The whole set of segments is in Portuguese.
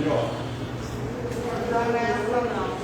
Não é essa não.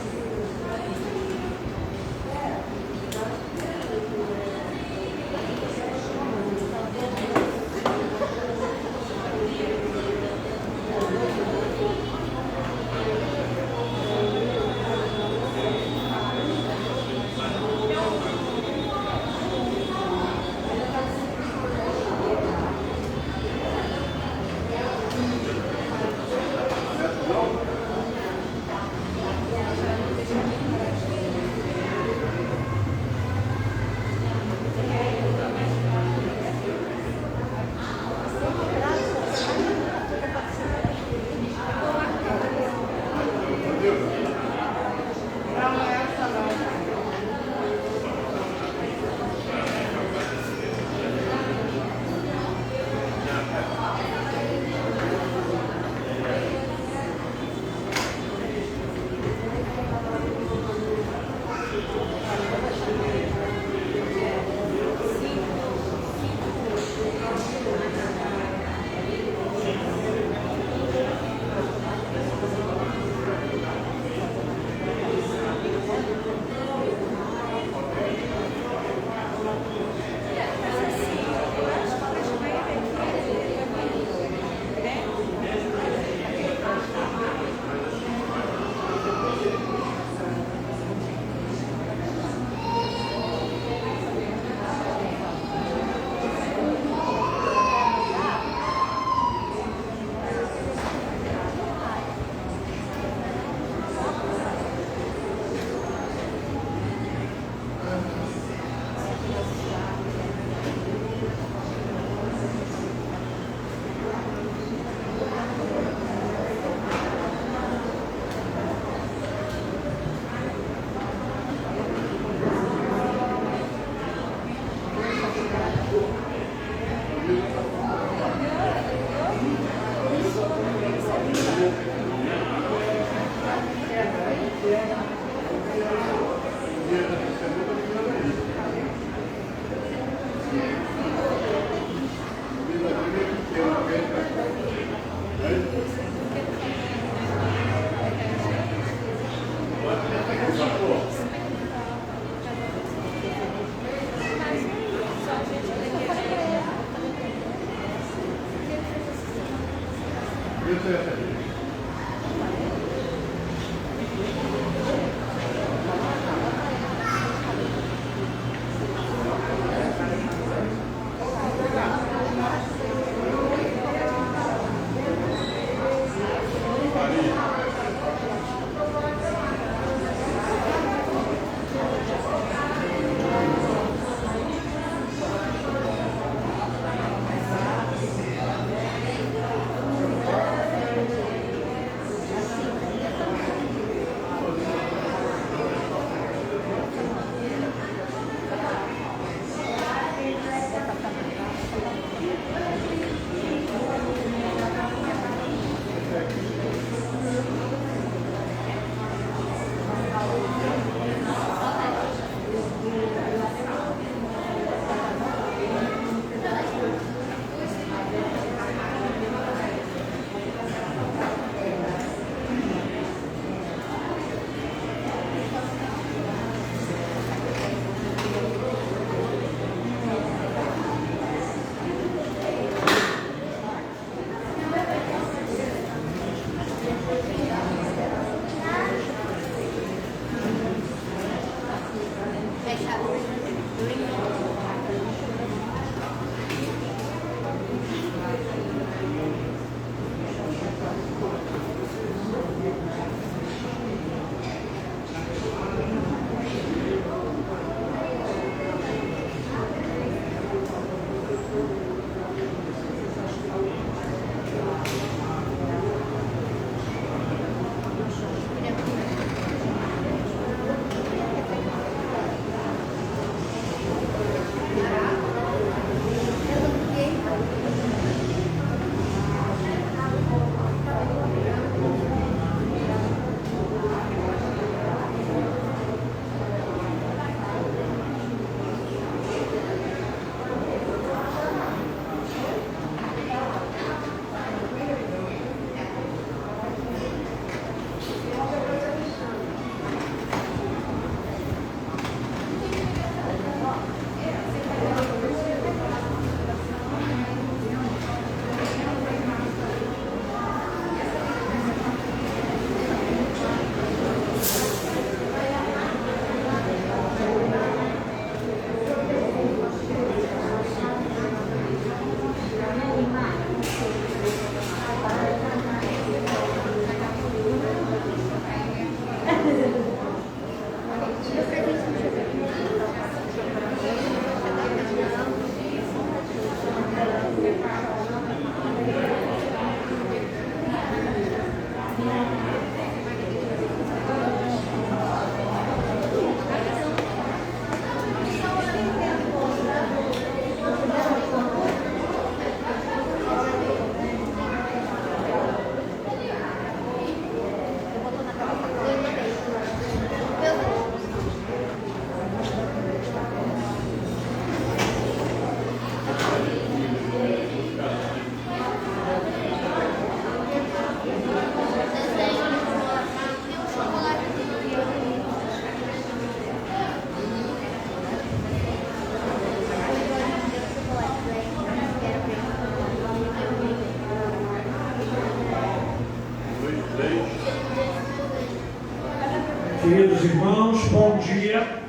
Queridos irmãos, bom dia.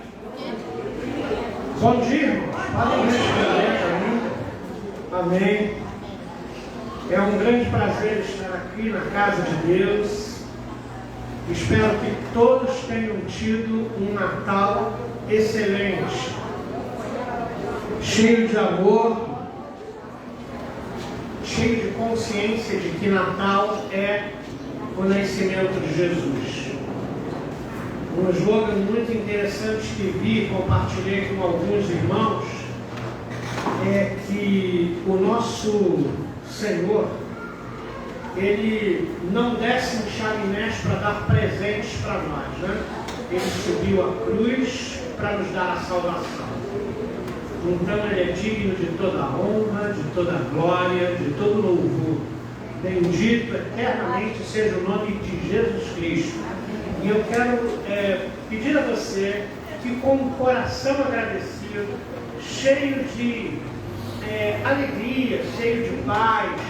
Bom dia, irmãos. Amém. É um grande prazer estar aqui na casa de Deus. Espero que todos tenham tido um Natal excelente, cheio de amor, cheio de consciência de que Natal é o nascimento de Jesus. Um slogan muito interessante que vi e compartilhei com alguns irmãos é que o nosso Senhor, Ele não desce em chaminés para dar presentes para nós, né? Ele subiu a cruz para nos dar a salvação. Então Ele é digno de toda a honra, de toda a glória, de todo louvor. Bendito eternamente seja o nome de Jesus Cristo. E eu quero pedir a você que, com o coração agradecido, cheio de alegria, cheio de paz,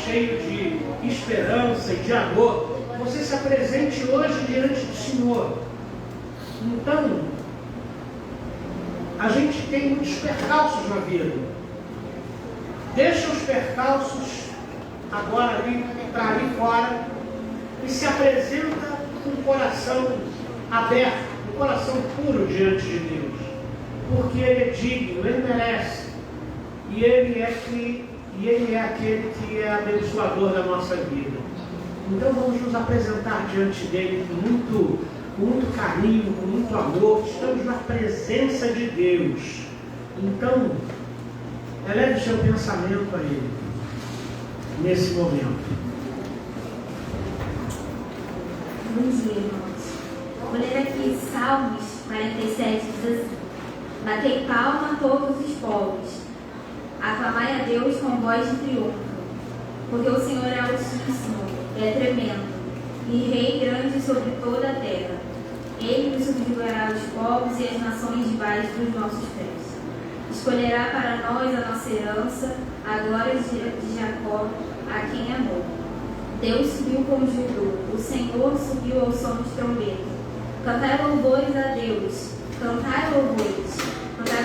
cheio de esperança e de amor, você se apresente hoje diante do Senhor. Então, a gente tem muitos percalços na vida. Deixa os percalços agora para ali fora e se apresenta com o coração aberto, um coração puro diante de Deus, porque Ele é digno, Ele merece, e Ele é aquele que é abençoador da nossa vida. Então vamos nos apresentar diante dEle com muito carinho, com muito amor. Estamos na presença de Deus. Então eleve o seu pensamento a Ele nesse momento. Bom dia, irmãos. Vou ler aqui Salmos 47, diz assim: Batei palma a todos os povos, aclamai a Deus com voz de triunfo, porque o Senhor é altíssimo, é tremendo, e Rei grande sobre toda a terra. Ele nos subjugará os povos e as nações debaixo dos nossos pés. Escolherá para nós a nossa herança, a glória de Jacó, a quem amou. Deus subiu com júbilo, o Senhor subiu ao som de trombeta. Cantai louvores a Deus, cantai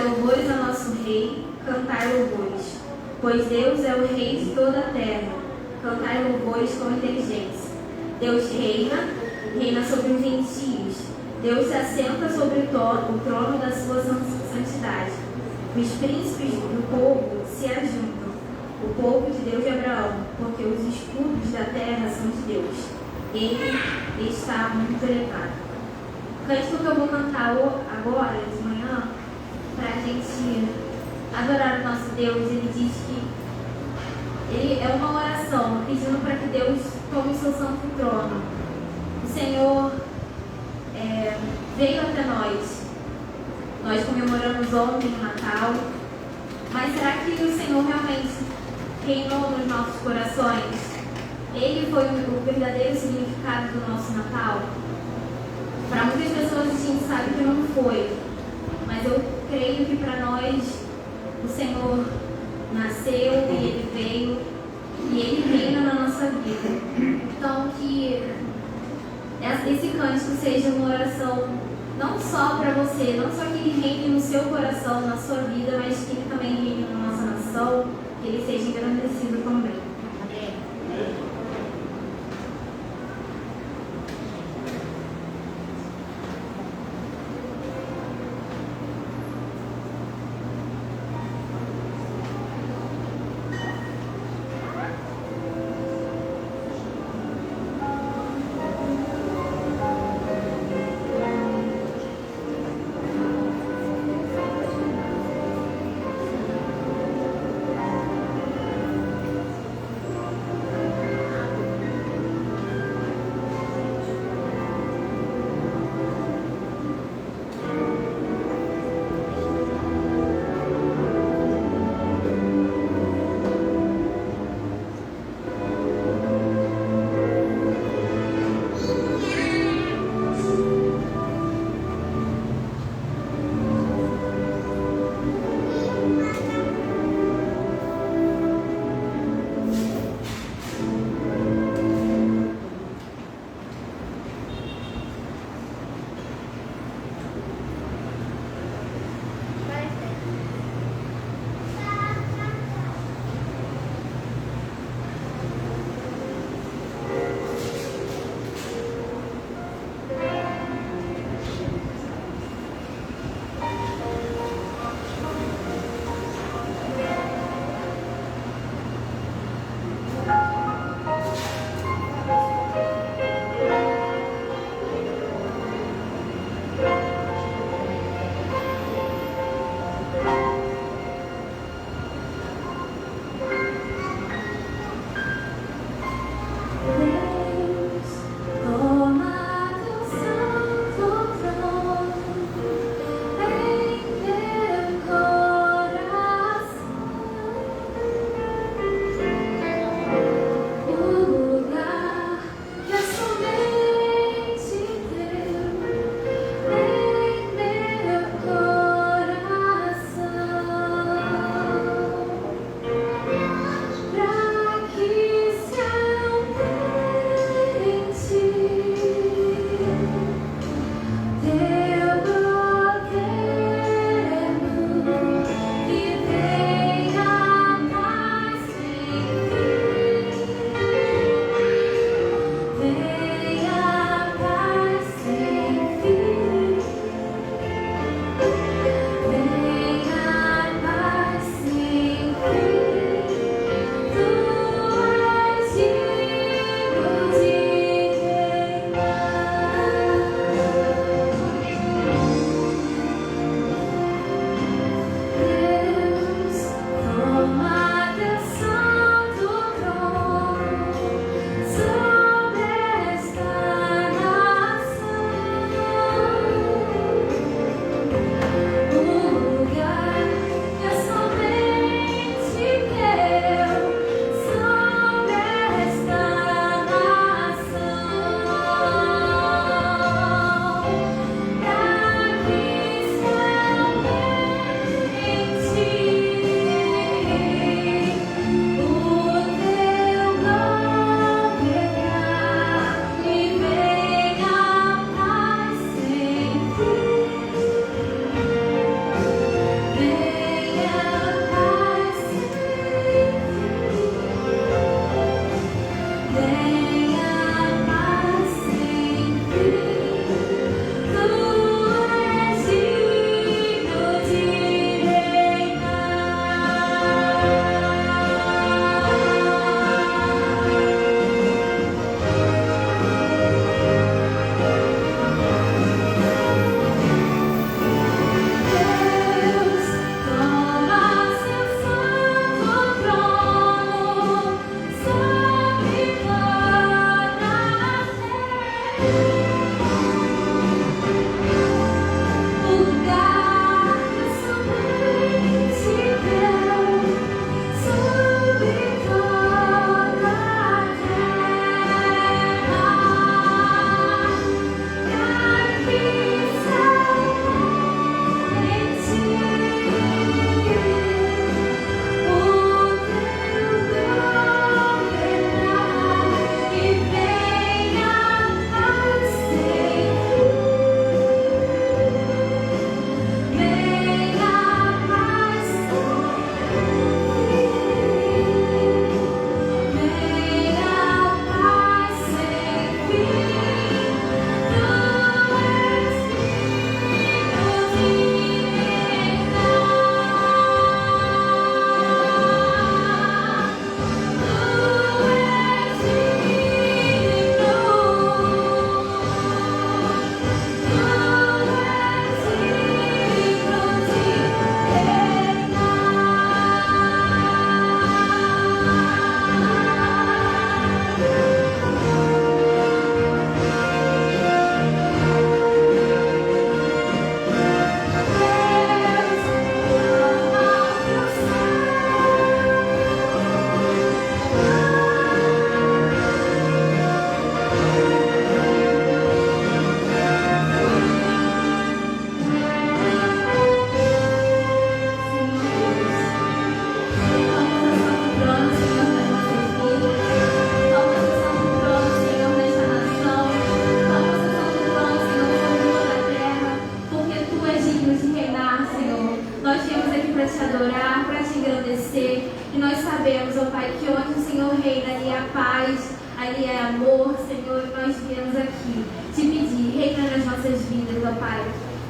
louvores a nosso Rei, cantai louvores. Pois Deus é o Rei de toda a terra, cantai louvores com inteligência. Deus reina sobre os gentios. Deus se assenta sobre o trono da sua santidade. Os príncipes do povo se ajuntam. O povo de Deus de Abraão, porque os escudos da terra são de Deus. Ele está muito elevado. O cântico que eu vou cantar agora, de manhã, para a gente adorar o nosso Deus, ele diz que ele é uma oração pedindo para que Deus tome o seu santo trono. O Senhor veio até nós. Nós comemoramos ontem o Natal. Mas será que o Senhor realmente reinou nos nossos corações? Ele foi o verdadeiro significado do nosso Natal? Para muitas pessoas a gente sabe que não foi, mas eu creio que para nós o Senhor nasceu e Ele veio e Ele reina na nossa vida. Então que esse cântico seja uma oração não só para você, não só que Ele reine no seu coração, na sua vida, mas que Ele também reine na nossa nação, que Ele seja engrandecido também. Amém.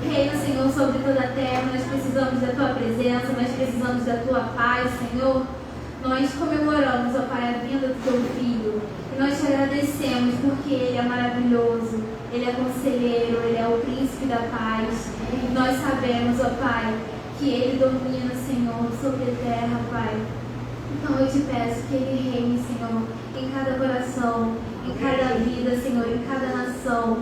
Reina, Senhor, sobre toda a terra. Nós precisamos da Tua presença, nós precisamos da Tua paz, Senhor. Nós comemoramos, ó Pai, a vinda do Teu Filho. E nós te agradecemos porque Ele é maravilhoso, Ele é conselheiro, Ele é o príncipe da paz. E nós sabemos, ó Pai, que Ele domina, Senhor, sobre a terra, Pai. Então eu te peço que Ele reine, Senhor, em cada coração, em cada vida, Senhor, em cada nação.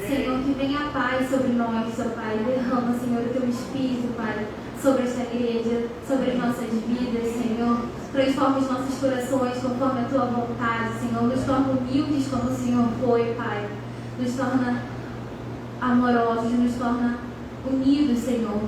Senhor, que venha a paz sobre nós, ó Pai. Derrama, Senhor, o Teu Espírito, Pai, sobre esta igreja, sobre as nossas vidas, Senhor. Transforma os nossos corações conforme a Tua vontade, Senhor. Nos torna humildes como o Senhor foi, Pai. Nos torna amorosos, nos torna unidos, Senhor.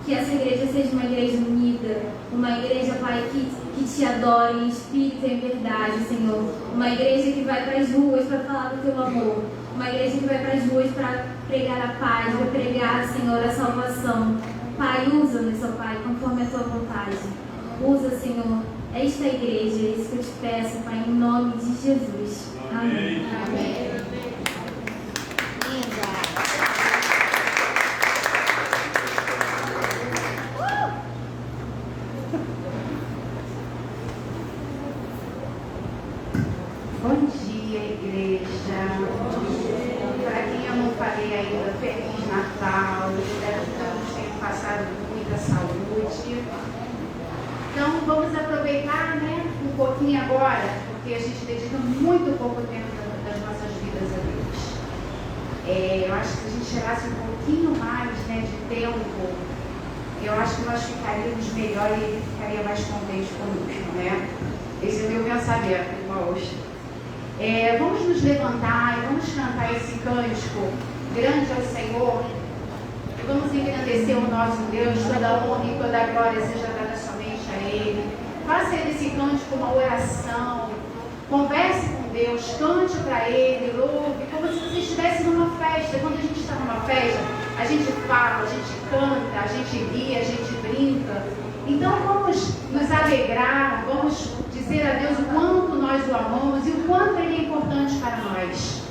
Que essa igreja seja uma igreja unida, uma igreja, Pai, que te adore em espírito e em verdade, Senhor. Uma igreja que vai para as ruas para falar do Teu amor. Uma igreja que vai para as ruas para pregar a paz, para pregar, Senhor, a salvação. Pai, usa-nos, ó Pai, conforme a Tua vontade. Usa, Senhor, esta igreja, é isso que eu te peço, Pai, em nome de Jesus. Amém. Amém. Bom dia, igreja. Para quem eu não falei ainda, Feliz Natal. Espero que todos tenham passado muita saúde. Então, vamos aproveitar, né, um pouquinho agora, porque a gente dedica muito pouco tempo das nossas vidas a Deus. Eu acho que se a gente tirasse um pouquinho mais, né, de tempo, eu acho que nós ficaríamos melhor e Ele ficaria mais contente conosco, né? Esse é o meu pensamento, irmãos. Vamos nos levantar e vamos cantar esse cântico, grande é o Senhor, e vamos engrandecer o nosso Deus. Toda honra e toda glória seja dada somente a Ele. Faça desse cântico uma oração, converse com Deus, cante para Ele, louve, como se você estivesse numa festa. Quando a gente está numa festa, a gente fala, a gente canta, a gente ri, a gente brinca. Então vamos nos alegrar, vamos dizer a Deus o quanto nós o amamos e o quanto Ele é importante para nós.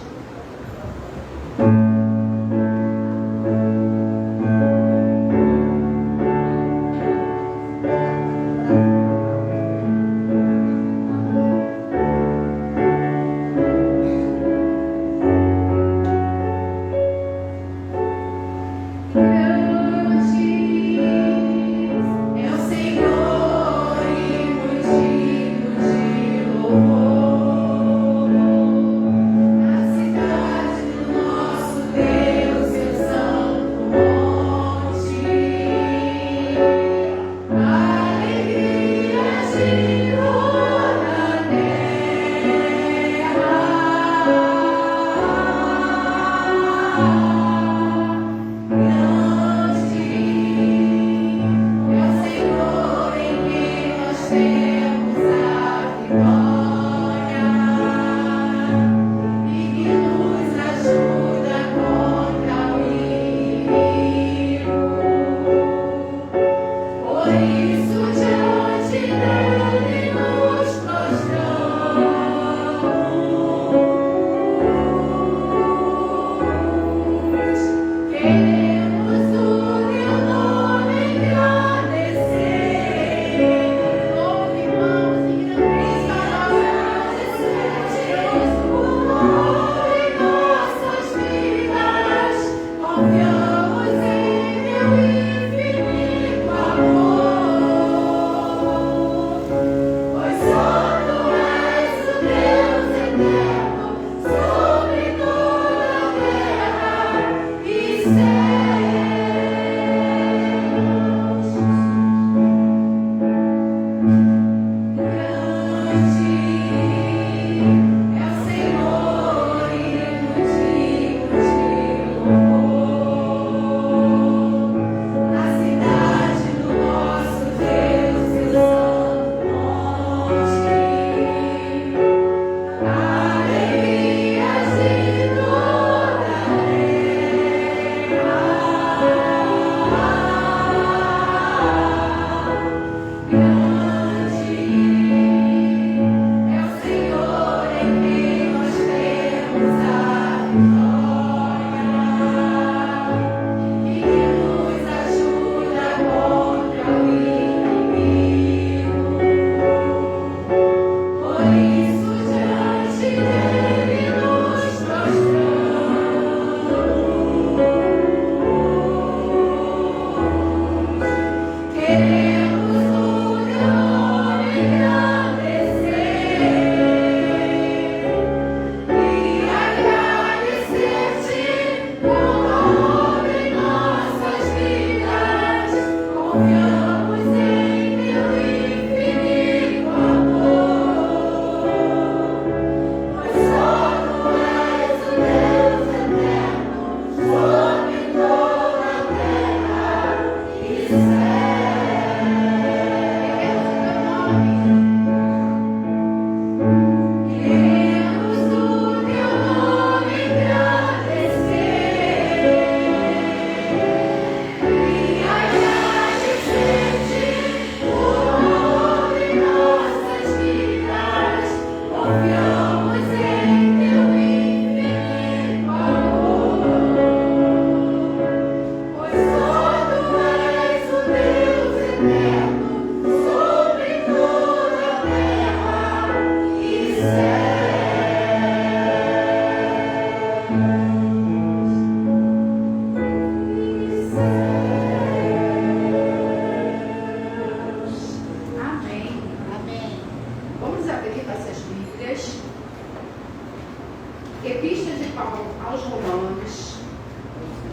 Epístola de Paulo aos Romanos,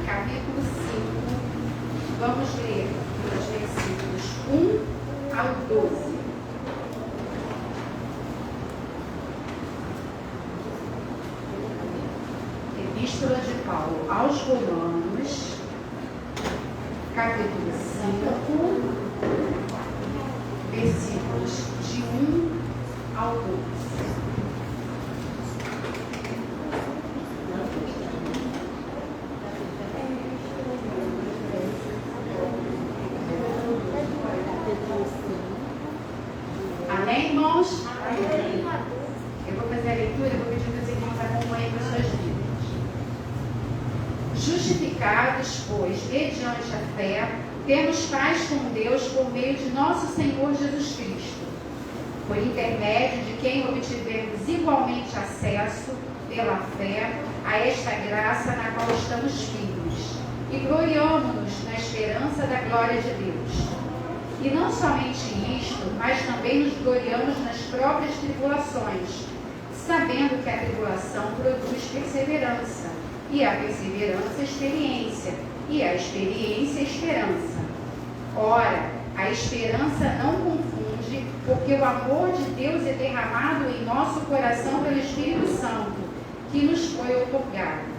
capítulo 5, vamos ler os versículos 1 ao 12. Epístola de Paulo aos Romanos, capítulo 5, versículos de 1 ao 12. Amém, irmãos? Amém. Eu vou fazer a leitura e vou pedir que os irmãos acompanhem com suas Bíblias. Justificados, pois, mediante a fé, temos paz com Deus por meio de nosso Senhor Jesus Cristo, por intermédio de quem obtivemos igualmente acesso, pela fé, a esta graça na qual estamos firmes, e gloriamo-nos na esperança da glória de Deus. E não somente isto, mas também nos gloriamos nas próprias tribulações, sabendo que a tribulação produz perseverança, e a perseverança, experiência, e a experiência, esperança. Ora, a esperança não confunde, porque o amor de Deus é derramado em nosso coração pelo Espírito Santo, que nos foi outorgado.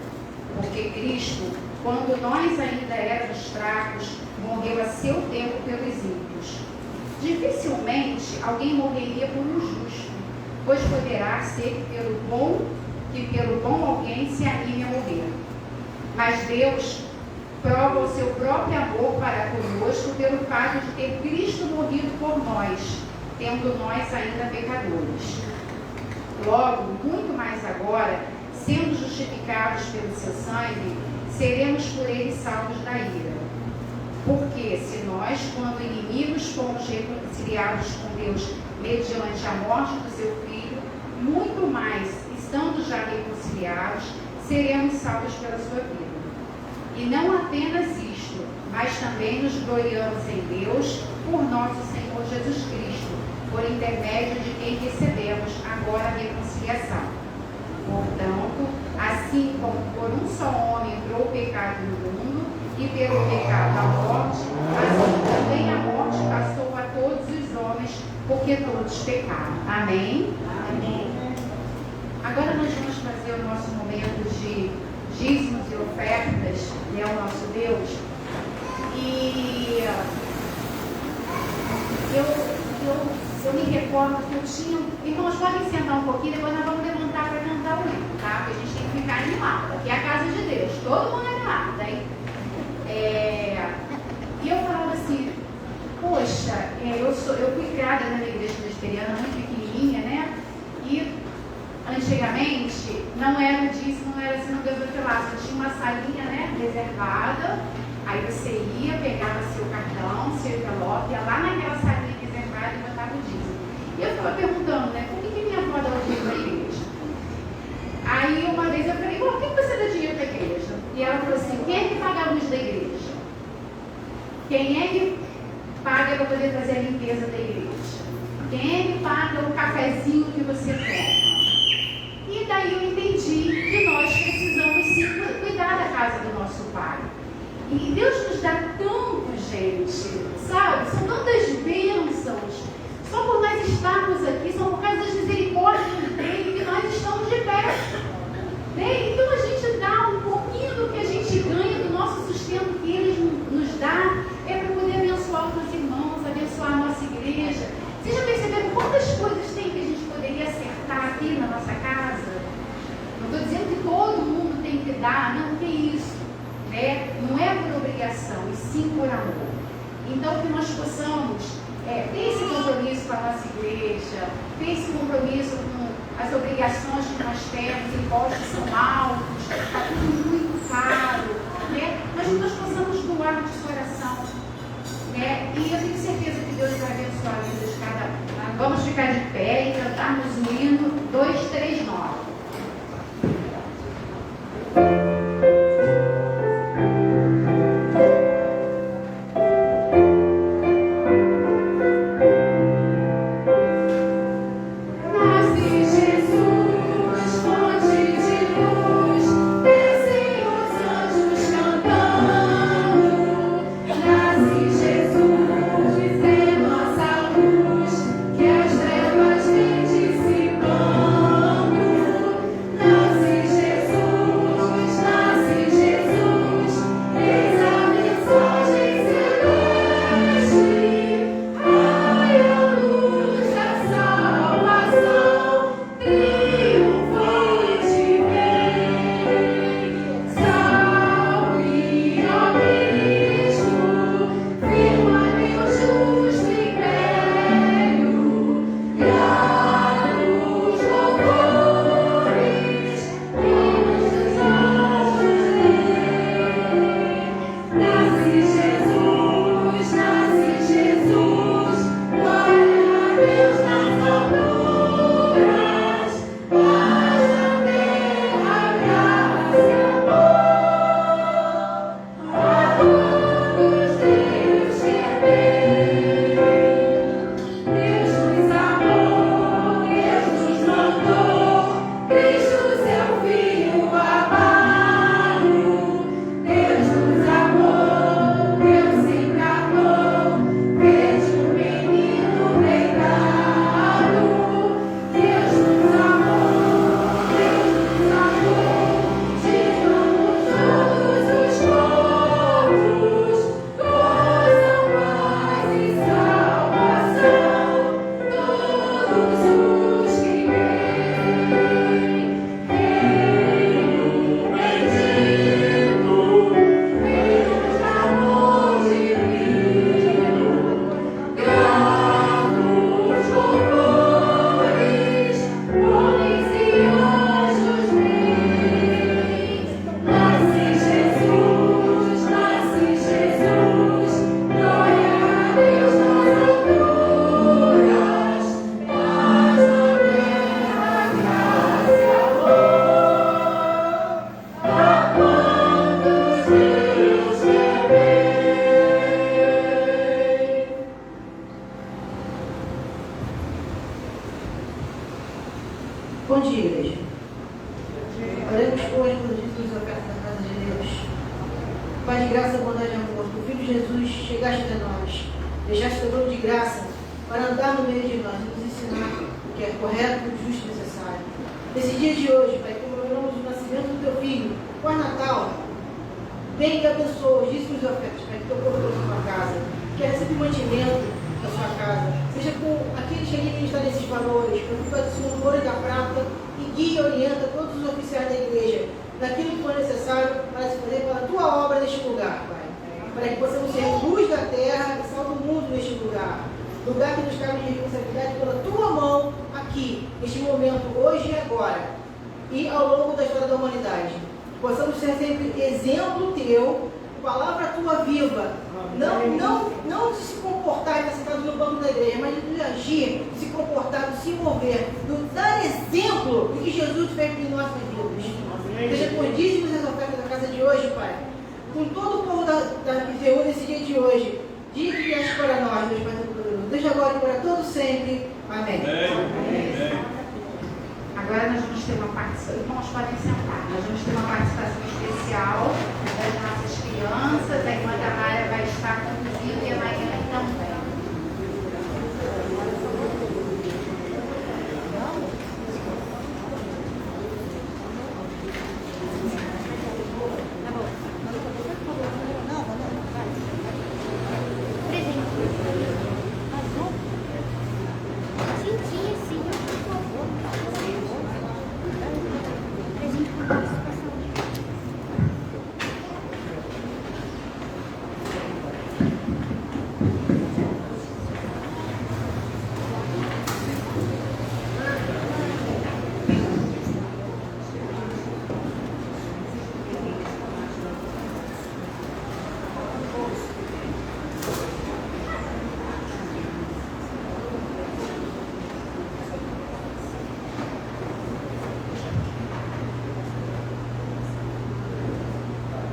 Porque Cristo, quando nós ainda éramos fracos, morreu a seu tempo pelos ímpios. Dificilmente alguém morreria por um justo, pois poderá ser que pelo bom alguém se anime a morrer. Mas Deus prova o seu próprio amor para conosco pelo fato de ter Cristo morrido por nós, tendo nós ainda pecadores. Logo, muito mais agora, sendo justificados pelo seu sangue, seremos por ele salvos da ira. Porque se nós, quando inimigos, fomos reconciliados com Deus mediante a morte do seu Filho, muito mais, estando já reconciliados, seremos salvos pela sua vida. E não apenas isto, mas também nos gloriamos em Deus por nosso Senhor Jesus Cristo, por intermédio de quem recebemos agora a reconciliação. Portanto, assim como por um só homem entrou o pecado no mundo, e pelo pecado a morte, assim também a morte passou a todos os homens, porque todos pecaram. Amém? Amém. Agora nós vamos fazer o nosso momento de dízimos e ofertas, né, ao nosso Deus. E eu me recordo que eu tinha... Irmãos, podem sentar um pouquinho, depois nós vamos levantar para cantar o hino, tá? Porque a gente tem que ficar animado. Aqui é a casa de Deus, todo mundo animado, hein? E eu falava assim, poxa, eu fui criada na igreja presbiteriana muito pequenininha, né? E antigamente não era o dízimo, não era assim no gasofilaço, tinha uma salinha, né, reservada, aí você ia, pegava seu cartão, seu envelope, ia lá naquela salinha reservada e botava o dízimo. E eu estava perguntando, né, por que minha avó dá o dízimo na igreja? Aí uma vez eu falei, por que você dá dinheiro para a igreja? E ela falou assim, quem é que paga a luz da igreja? Quem é que paga para poder fazer a limpeza da igreja? Quem é que paga o cafezinho que você toma? E daí eu entendi que nós precisamos sim cuidar da casa do nosso Pai. E Deus nos dá tanto, gente, sabe? São tantas bênçãos. Só por nós estarmos aqui, são por causa das misericórdias dele que nós estamos de pé. Né? Então a gente dá um pouquinho do que a gente ganha, do nosso sustento que ele nos dá, é para poder abençoar os nossos irmãos, abençoar a nossa igreja. Vocês já perceberam quantas coisas tem que a gente poderia acertar aqui na nossa casa? Não estou dizendo que todo mundo tem que dar, não tem isso. Né? Não é por obrigação, e sim por amor. Então que nós possamos ter esse compromisso com a nossa igreja, ter esse compromisso com as obrigações que nós temos, impostos são altos, está tudo muito caro, né? Mas que nós possamos doar no nosso coração, né? E eu tenho certeza que Deus vai abençoar a vida de cada um. Vamos ficar de pé e cantarmos o hino 239. Nasce Jesus, fonte de luz. graça, bondade e amor, que o Filho de Jesus chegaste até nós, deixaste teu trono de graça para andar no meio de nós e nos ensinar o que é correto, justo e necessário. Nesse dia de hoje, Pai, comemoramos o nascimento do teu Filho, pós-natal. Vem e abençoa os dízimos e ofertas, Pai, que teu povo trouxe para casa, que recebe mantimento da sua casa, seja com aqueles que ali estão nesses valores, para que tu adicione o ouro e da prata e guie e orienta todos os oficiais da igreja naquilo que for necessário para se fazer pela tua obra neste lugar, Pai. Para que possamos ser luz da terra e sal do mundo neste lugar. Lugar que nos cabe de responsabilidade pela tua mão aqui, neste momento, hoje e agora. E ao longo da história da humanidade. Possamos ser sempre exemplo teu, palavra tua viva. Não de se comportar e estar sentado no banco da igreja, mas de agir, de se comportar, de se mover, de dar exemplo do que Jesus fez em nossas vidas. Seja com dízimos e as ofertas da casa de hoje, Pai. Com todo o povo que se reúne nesse dia de hoje. Dia que vieste para nós, Deus Pai Todo-Poderoso. Desde agora e para todos sempre. Amém. Amém. Agora nós vamos ter uma participação. Irmãos, podem sentar. Nós vamos ter uma participação especial das nossas crianças. A irmã Tamara vai estar conduzindo e a Mariana também.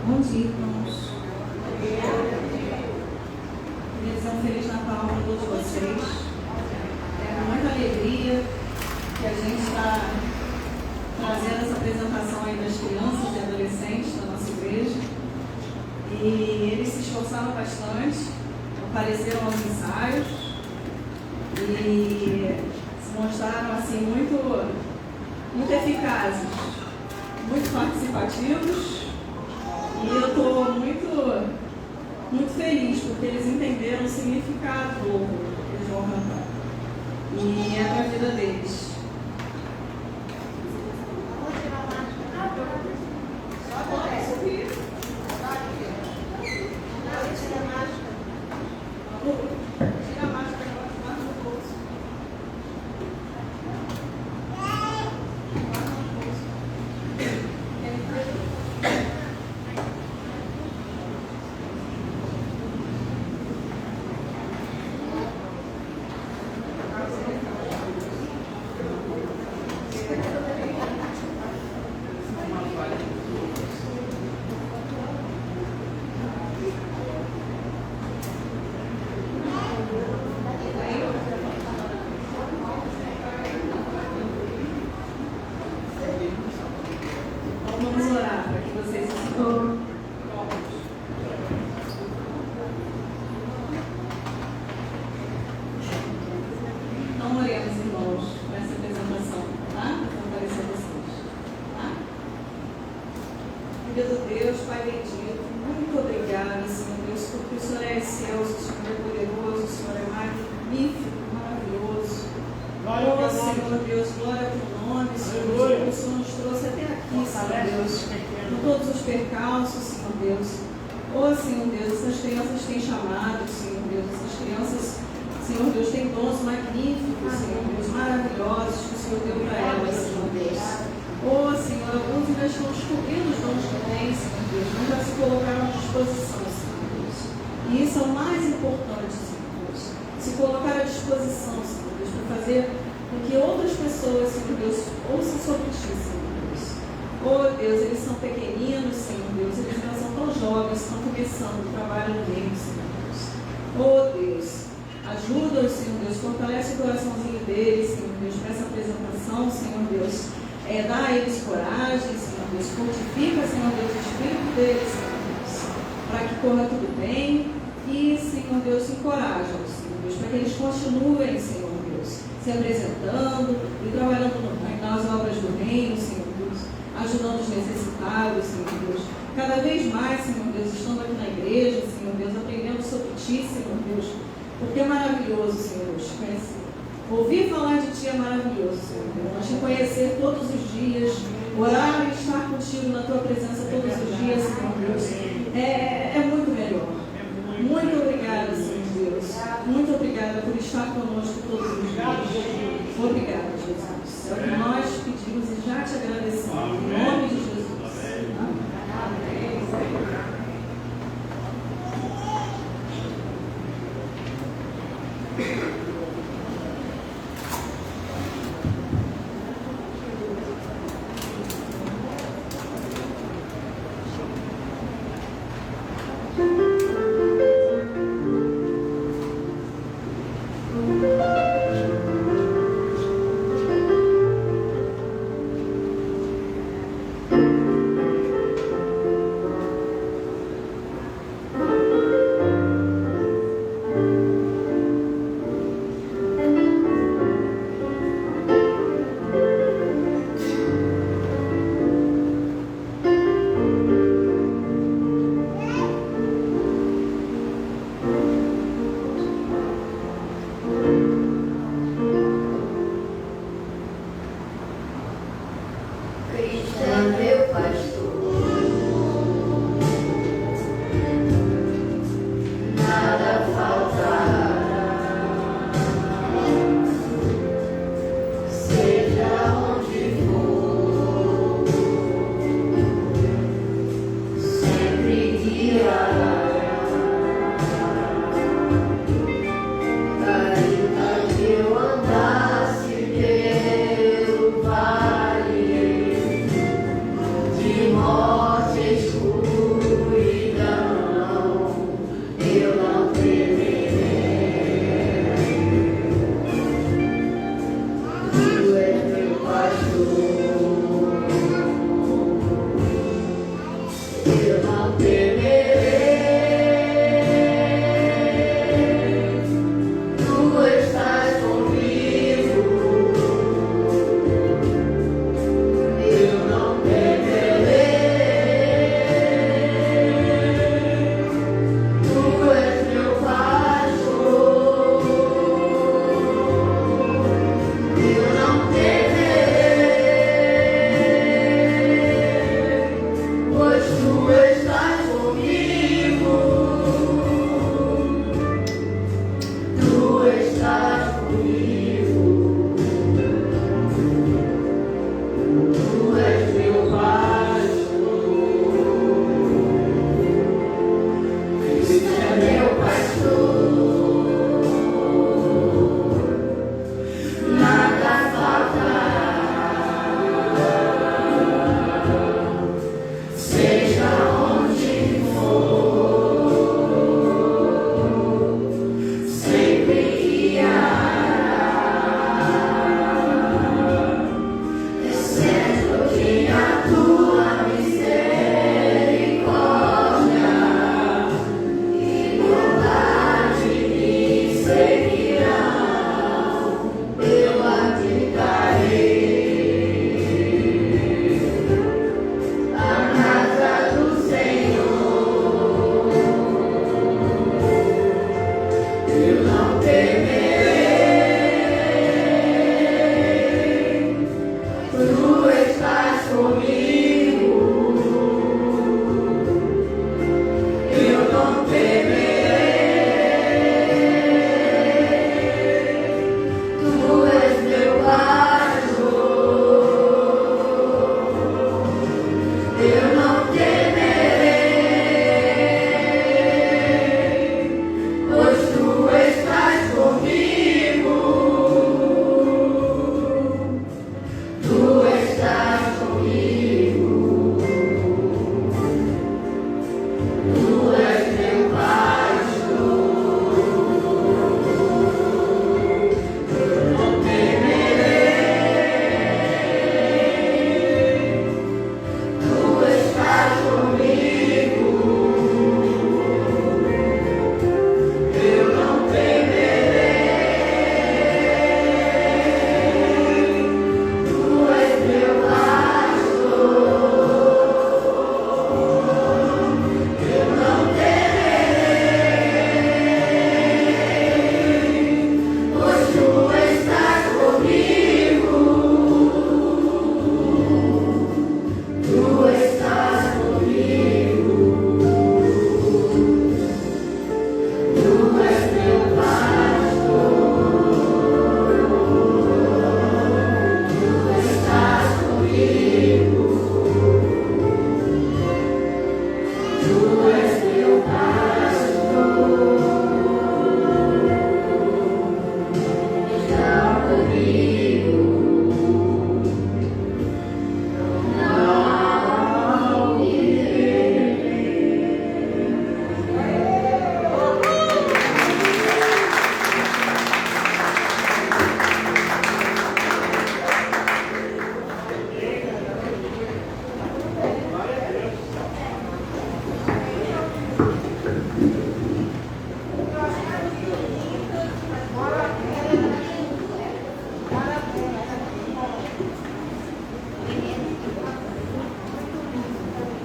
Bom dia, irmãos. Desejo um Feliz Natal a todos vocês. É com muita alegria que a gente está trazendo essa apresentação aí das crianças e adolescentes da nossa igreja. E eles se esforçaram bastante, apareceram aos ensaios e se mostraram assim muito eficazes, muito participativos. E eu estou muito feliz, porque eles entenderam o significado do louvor que eles vão cantar. E é para a vida deles. Vamos orar para que vocês se sintam. Então, oremos, irmãos, para essa apresentação, tá? Para fortalecer vocês, tá? Querido Deus, Pai bendito, muito obrigada, Senhor Deus, porque o Senhor é excelso, o Senhor é poderoso, o Senhor é magnífico, maravilhoso. Oh, Senhor Deus, glória ao teu nome, Senhor Deus, o Senhor nos trouxe até aqui, Senhor Deus, com todos os percalços, Senhor Deus. Oh, Senhor Deus, essas crianças têm chamado, Senhor Deus, essas crianças, Senhor Deus, têm dons magníficos, Senhor Deus, maravilhosos que o Senhor deu para elas, Senhor Deus. Oh, Senhor, alguns ainda estão descobrindo os dons que têm, Senhor Deus, mas já se colocaram à disposição, Senhor Deus. E isso é o mais importante, Senhor Deus, se colocar à disposição, Senhor Deus, para fazer com que outras pessoas, Senhor Deus, ouçam sobre ti, Senhor Deus. Oh, Deus, eles são pequeninos, Senhor Deus, eles ainda são tão jovens, estão começando o trabalho no meio, Senhor Deus. Oh, Deus, ajuda-os, Senhor Deus, fortalece o coraçãozinho deles, Senhor Deus, para essa apresentação, Senhor Deus. Dá a eles coragem, Senhor Deus, fortifica, Senhor Deus, o espírito deles, Senhor Deus. para que corra tudo bem e, Senhor Deus, encoraja, Senhor Deus, para que eles continuem, Senhor Deus, se apresentando e trabalhando nas obras do reino, Senhor Deus, ajudando os necessitados, Senhor Deus. Cada vez mais, Senhor Deus, estando aqui na igreja, Senhor Deus, aprendendo sobre Ti, Senhor Deus, porque é maravilhoso, Senhor Deus, te conhecer. Ouvir falar de Ti é maravilhoso, Senhor Deus, mas te conhecer todos os dias, orar e estar contigo na Tua presença todos os dias, Senhor Deus, é muito melhor. Muito obrigada, Senhor Deus. Muito obrigada por estar conosco todos os dias. Obrigada, Jesus. É o que nós pedimos e já te agradecemos. Em nome de Jesus. Amém. Pois tu estás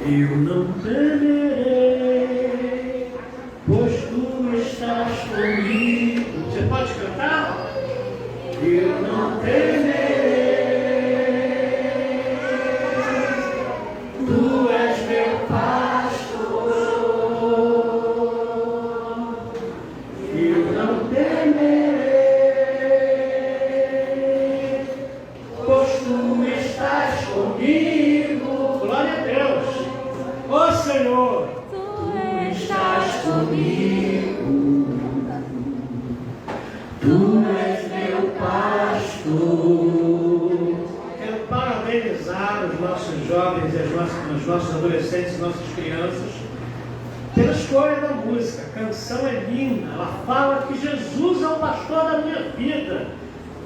Eu não temerei, pois tu estás comigo. Você pode cantar? Eu não temerei, tu és meu pastor. Eu não temerei, pois tu estás comigo. Glória a Deus. Ó Senhor, Tu estás comigo. tu és meu pastor. Quero parabenizar os nossos jovens e os nossos adolescentes e nossas crianças pela escolha da música. A canção é linda, ela fala que Jesus é o pastor da minha vida,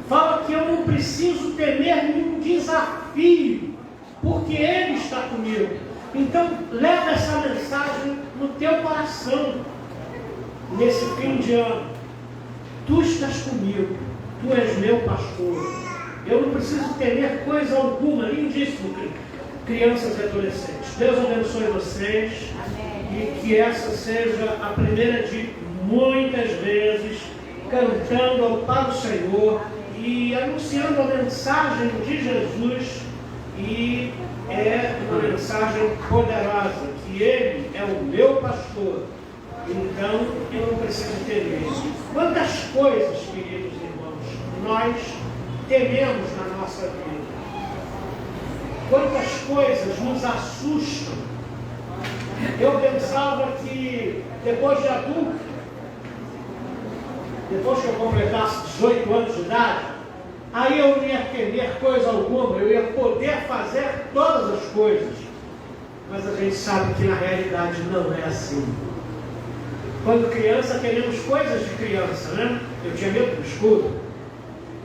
fala que eu não preciso temer nenhum desafio, porque Ele está comigo. Então leva essa mensagem no teu coração nesse fim de ano. Tu estás comigo, tu és meu pastor, eu não preciso temer coisa alguma. Lindíssimo, crianças e adolescentes. Deus abençoe vocês. E que essa seja a primeira de muitas vezes cantando para o Senhor e anunciando a mensagem de Jesus. E é uma mensagem poderosa, que Ele é o meu pastor, então eu não preciso temer. Quantas coisas, queridos irmãos, nós tememos na nossa vida? Quantas coisas nos assustam? Eu pensava que depois de adulto, depois que eu completasse 18 anos de idade, aí eu não ia temer coisa alguma, eu ia poder fazer todas as coisas. Mas a gente sabe que na realidade não é assim. Quando criança, tememos coisas de criança, né? Eu tinha medo do escuro.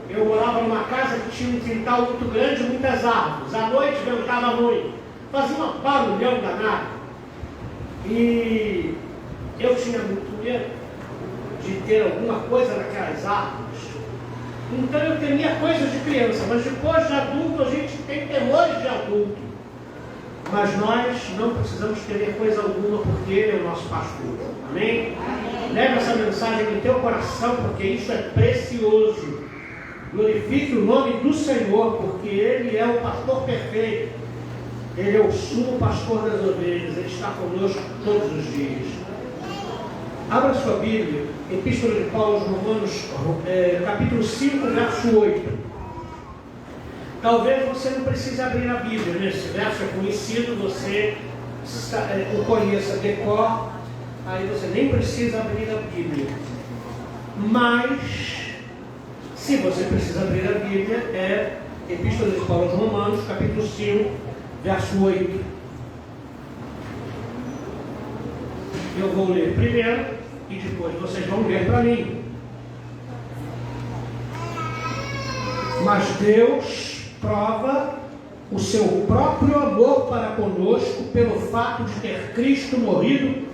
Eu morava numa casa que tinha um quintal muito grande e muitas árvores. À noite ventava muito, fazia um barulhão danado. E eu tinha muito medo de ter alguma coisa naquelas árvores. Então eu temia coisas de criança, mas depois de adulto a gente tem temores de adulto. Mas nós não precisamos temer coisa alguma, porque Ele é o nosso pastor. Amém? Leve essa mensagem no teu coração, porque isso é precioso. Glorifique o nome do Senhor, porque Ele é o pastor perfeito. Ele é o sumo pastor das ovelhas. Ele está conosco todos os dias. Abra sua Bíblia, Epístola de Paulo aos Romanos, capítulo 5, verso 8. Talvez você não precise abrir a Bíblia, né? Esse verso é conhecido, você o conheça de cor, aí você nem precisa abrir a Bíblia. Mas, se você precisa abrir a Bíblia, é Epístola de Paulo aos Romanos, capítulo 5, verso 8. Eu vou ler primeiro e depois vocês vão ler para mim. Mas Deus prova o seu próprio amor para conosco pelo fato de ter Cristo morrido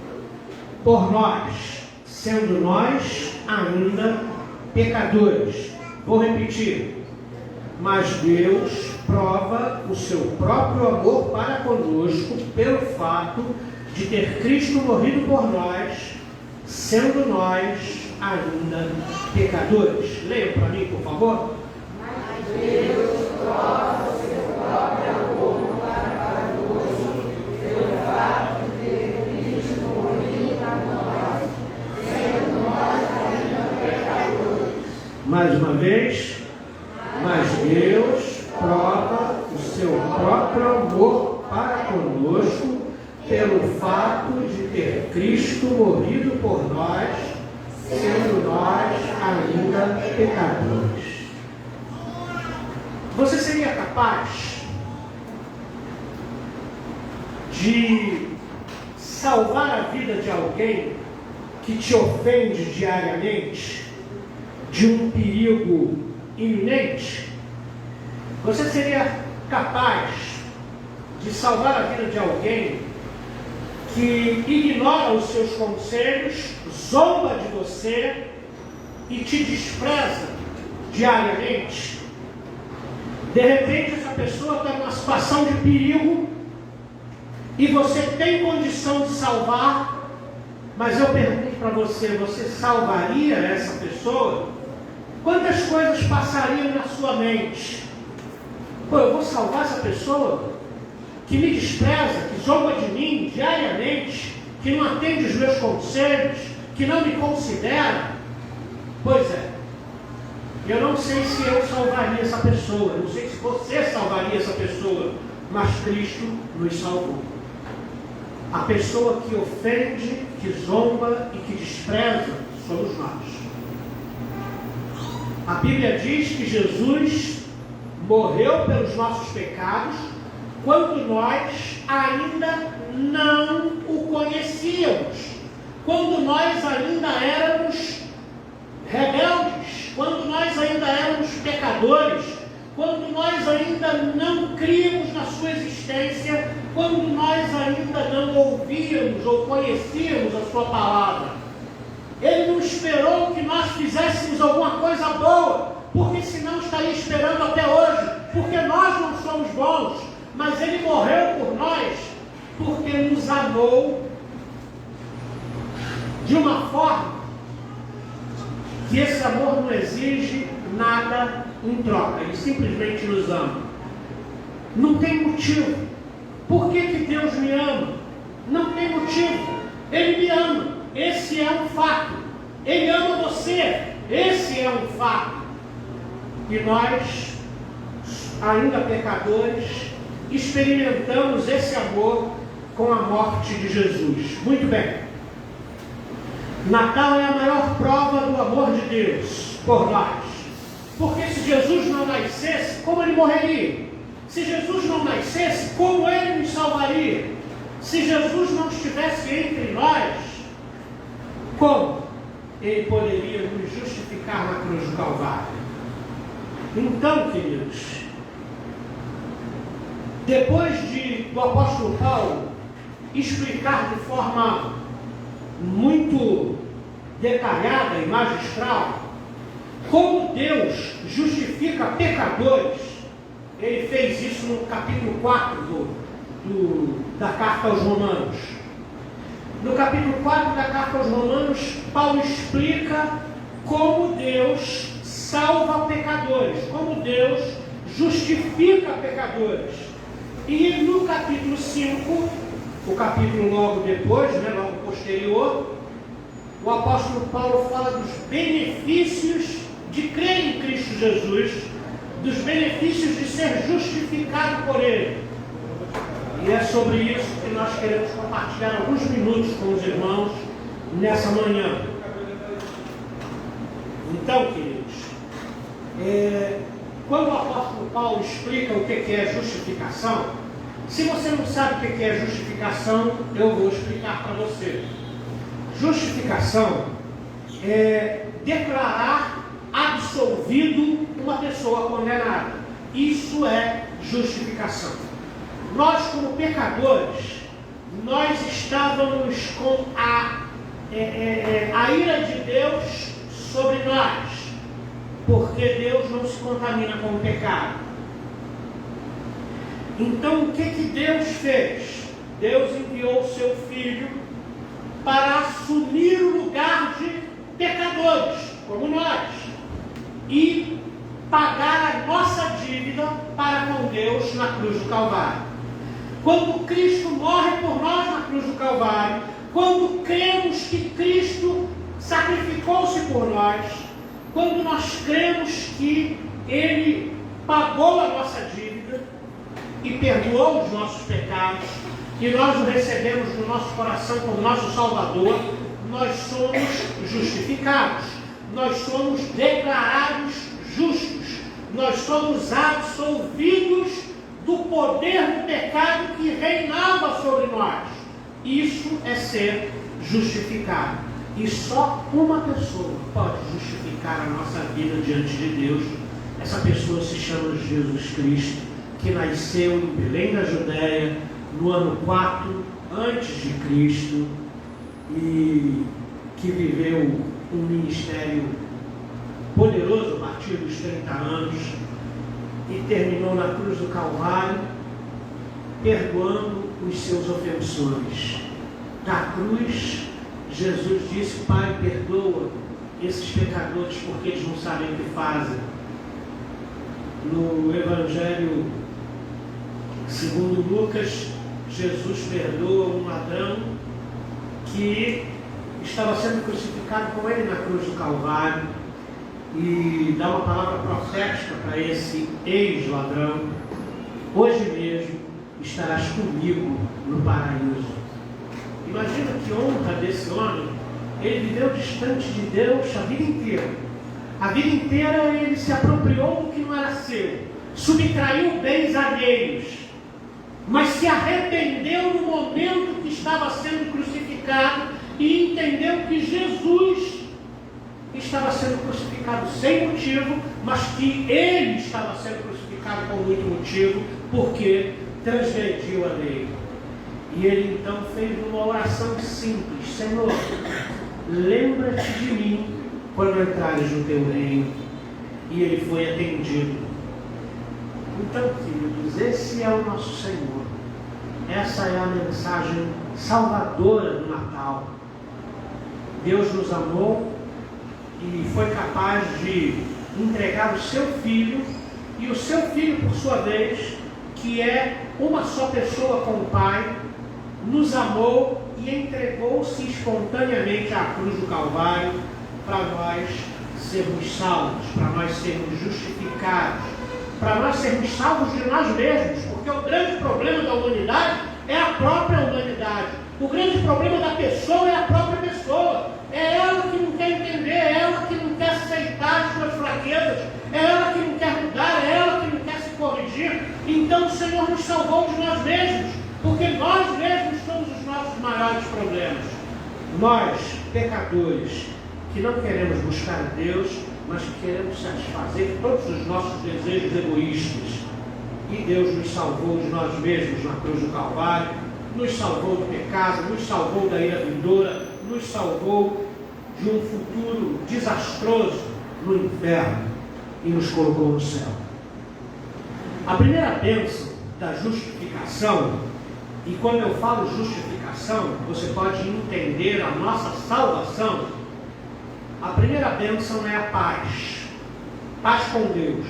por nós, sendo nós ainda pecadores. Vou repetir. Mas Deus prova o seu próprio amor para conosco pelo fato de ter Cristo morrido por nós, sendo nós ainda pecadores. Leiam para mim, por favor. Mas Deus prova o seu próprio amor para conosco pelo fato de ter Cristo morrido por nós, sendo nós ainda pecadores. Mais uma vez. Mas Deus prova o seu próprio amor para conosco pelo fato de ter Cristo morrido por nós, sendo nós ainda pecadores. Você seria capaz de salvar a vida de alguém que te ofende diariamente, de um perigo iminente? Você seria capaz de salvar a vida de alguém que ignora os seus conselhos, zomba de você e te despreza diariamente? De repente essa pessoa está numa situação de perigo e você tem condição de salvar, mas eu pergunto para você, você salvaria essa pessoa? Quantas coisas passariam na sua mente? Pô, eu vou salvar essa pessoa que me despreza, que zomba de mim diariamente, que não atende os meus conselhos, que não me considera? Pois é, eu não sei se eu salvaria essa pessoa, eu não sei se você salvaria essa pessoa, mas Cristo nos salvou. A pessoa que ofende, que zomba e que despreza somos nós. A Bíblia diz que Jesus morreu pelos nossos pecados quando nós ainda não o conhecíamos, quando nós ainda éramos rebeldes, quando nós ainda éramos pecadores, quando nós ainda não críamos na sua existência, quando nós ainda não ouvíamos ou conhecíamos a sua palavra. Ele não esperou que nós fizéssemos alguma coisa boa, porque senão estaria esperando até hoje, porque nós não somos bons, mas Ele morreu por nós, porque nos amou de uma forma que esse amor não exige nada em troca, Ele simplesmente nos ama. Não tem motivo. Por que Deus me ama? Não tem motivo. Ele me ama. Esse é um fato. Ele ama você. Esse é um fato. E nós, ainda pecadores, experimentamos esse amor com a morte de Jesus. Muito bem. Natal é a maior prova do amor de Deus por nós. Porque se Jesus não nascesse, como Ele morreria? Se Jesus não nascesse, como Ele nos salvaria? Se Jesus não estivesse entre nós, como Ele poderia nos justificar na cruz do Calvário? Então, queridos, depois do apóstolo Paulo explicar de forma muito detalhada e magistral como Deus justifica pecadores, ele fez isso no capítulo 4 da carta aos Romanos. No capítulo 4 da carta aos Romanos, Paulo explica como Deus salva pecadores, como Deus justifica pecadores. E no capítulo 5, o capítulo logo depois, logo posterior, o apóstolo Paulo fala dos benefícios de crer em Cristo Jesus, dos benefícios de ser justificado por Ele. E é sobre isso que nós queremos compartilhar alguns minutos com os irmãos nessa manhã. Então, queridos, quando o apóstolo Paulo explica o que é justificação, se você não sabe o que é justificação, eu vou explicar para você. Justificação é declarar absolvido uma pessoa condenada. Isso é justificação. Nós, como pecadores, nós estávamos com a ira de Deus sobre nós, porque Deus não se contamina com o pecado. Então, o que Deus fez? Deus enviou o seu Filho para assumir o lugar de pecadores, como nós, e pagar a nossa dívida para com Deus na cruz do Calvário. Quando Cristo morre por nós na cruz do Calvário, quando cremos que Cristo sacrificou-se por nós, quando nós cremos que Ele pagou a nossa dívida e perdoou os nossos pecados, e nós o recebemos no nosso coração como nosso Salvador, nós somos justificados, nós somos declarados justos, nós somos absolvidos do poder do pecado que reinava sobre nós. Isso é ser justificado. E só uma pessoa pode justificar a nossa vida diante de Deus. Essa pessoa se chama Jesus Cristo, que nasceu em Belém da Judéia no ano 4 antes de Cristo e que viveu um ministério poderoso a partir dos 30 anos e terminou na cruz do Calvário, perdoando os seus ofensores. Da cruz, Jesus disse: Pai, perdoa esses pecadores porque eles não sabem o que fazem. No Evangelho segundo Lucas, Jesus perdoa um ladrão que estava sendo crucificado com ele na cruz do Calvário e dá uma palavra profética para esse ex-ladrão: hoje mesmo estarás comigo no paraíso. Imagina que honra desse homem. Ele viveu distante de Deus a vida inteira. A vida inteira ele se apropriou do que não era seu, subtraiu bens alheios, mas se arrependeu no momento que estava sendo crucificado e entendeu que Jesus estava sendo crucificado sem motivo, mas que ele estava sendo crucificado com muito motivo, porque transgrediu a lei. E ele então fez uma oração simples: Senhor, lembra-te de mim quando entrares no teu reino. E ele foi atendido. Então, queridos, esse é o nosso Senhor. Essa é a mensagem salvadora do Natal. Deus nos amou e foi capaz de entregar o seu Filho, e o seu Filho, por sua vez, que é uma só pessoa com o Pai, nos amou e entregou-se espontaneamente à cruz do Calvário para nós sermos salvos, para nós sermos justificados, para nós sermos salvos de nós mesmos, porque o grande problema da humanidade é a própria humanidade. O grande problema da pessoa é a própria pessoa. É ela que não quer entender, é ela que não quer aceitar as suas fraquezas, é ela que não quer mudar, é ela que não quer se corrigir. Então o Senhor nos salvou de nós mesmos, porque nós mesmos somos os nossos maiores problemas. Nós, pecadores, que não queremos buscar a Deus, mas que queremos satisfazer todos os nossos desejos egoístas. E Deus nos salvou de nós mesmos na cruz do Calvário, nos salvou do pecado, nos salvou da ira vindoura, nos salvou de um futuro desastroso no inferno e nos colocou no céu. A primeira bênção da justificação, e quando eu falo justificação, você pode entender a nossa salvação. A primeira bênção é a paz. Paz com Deus.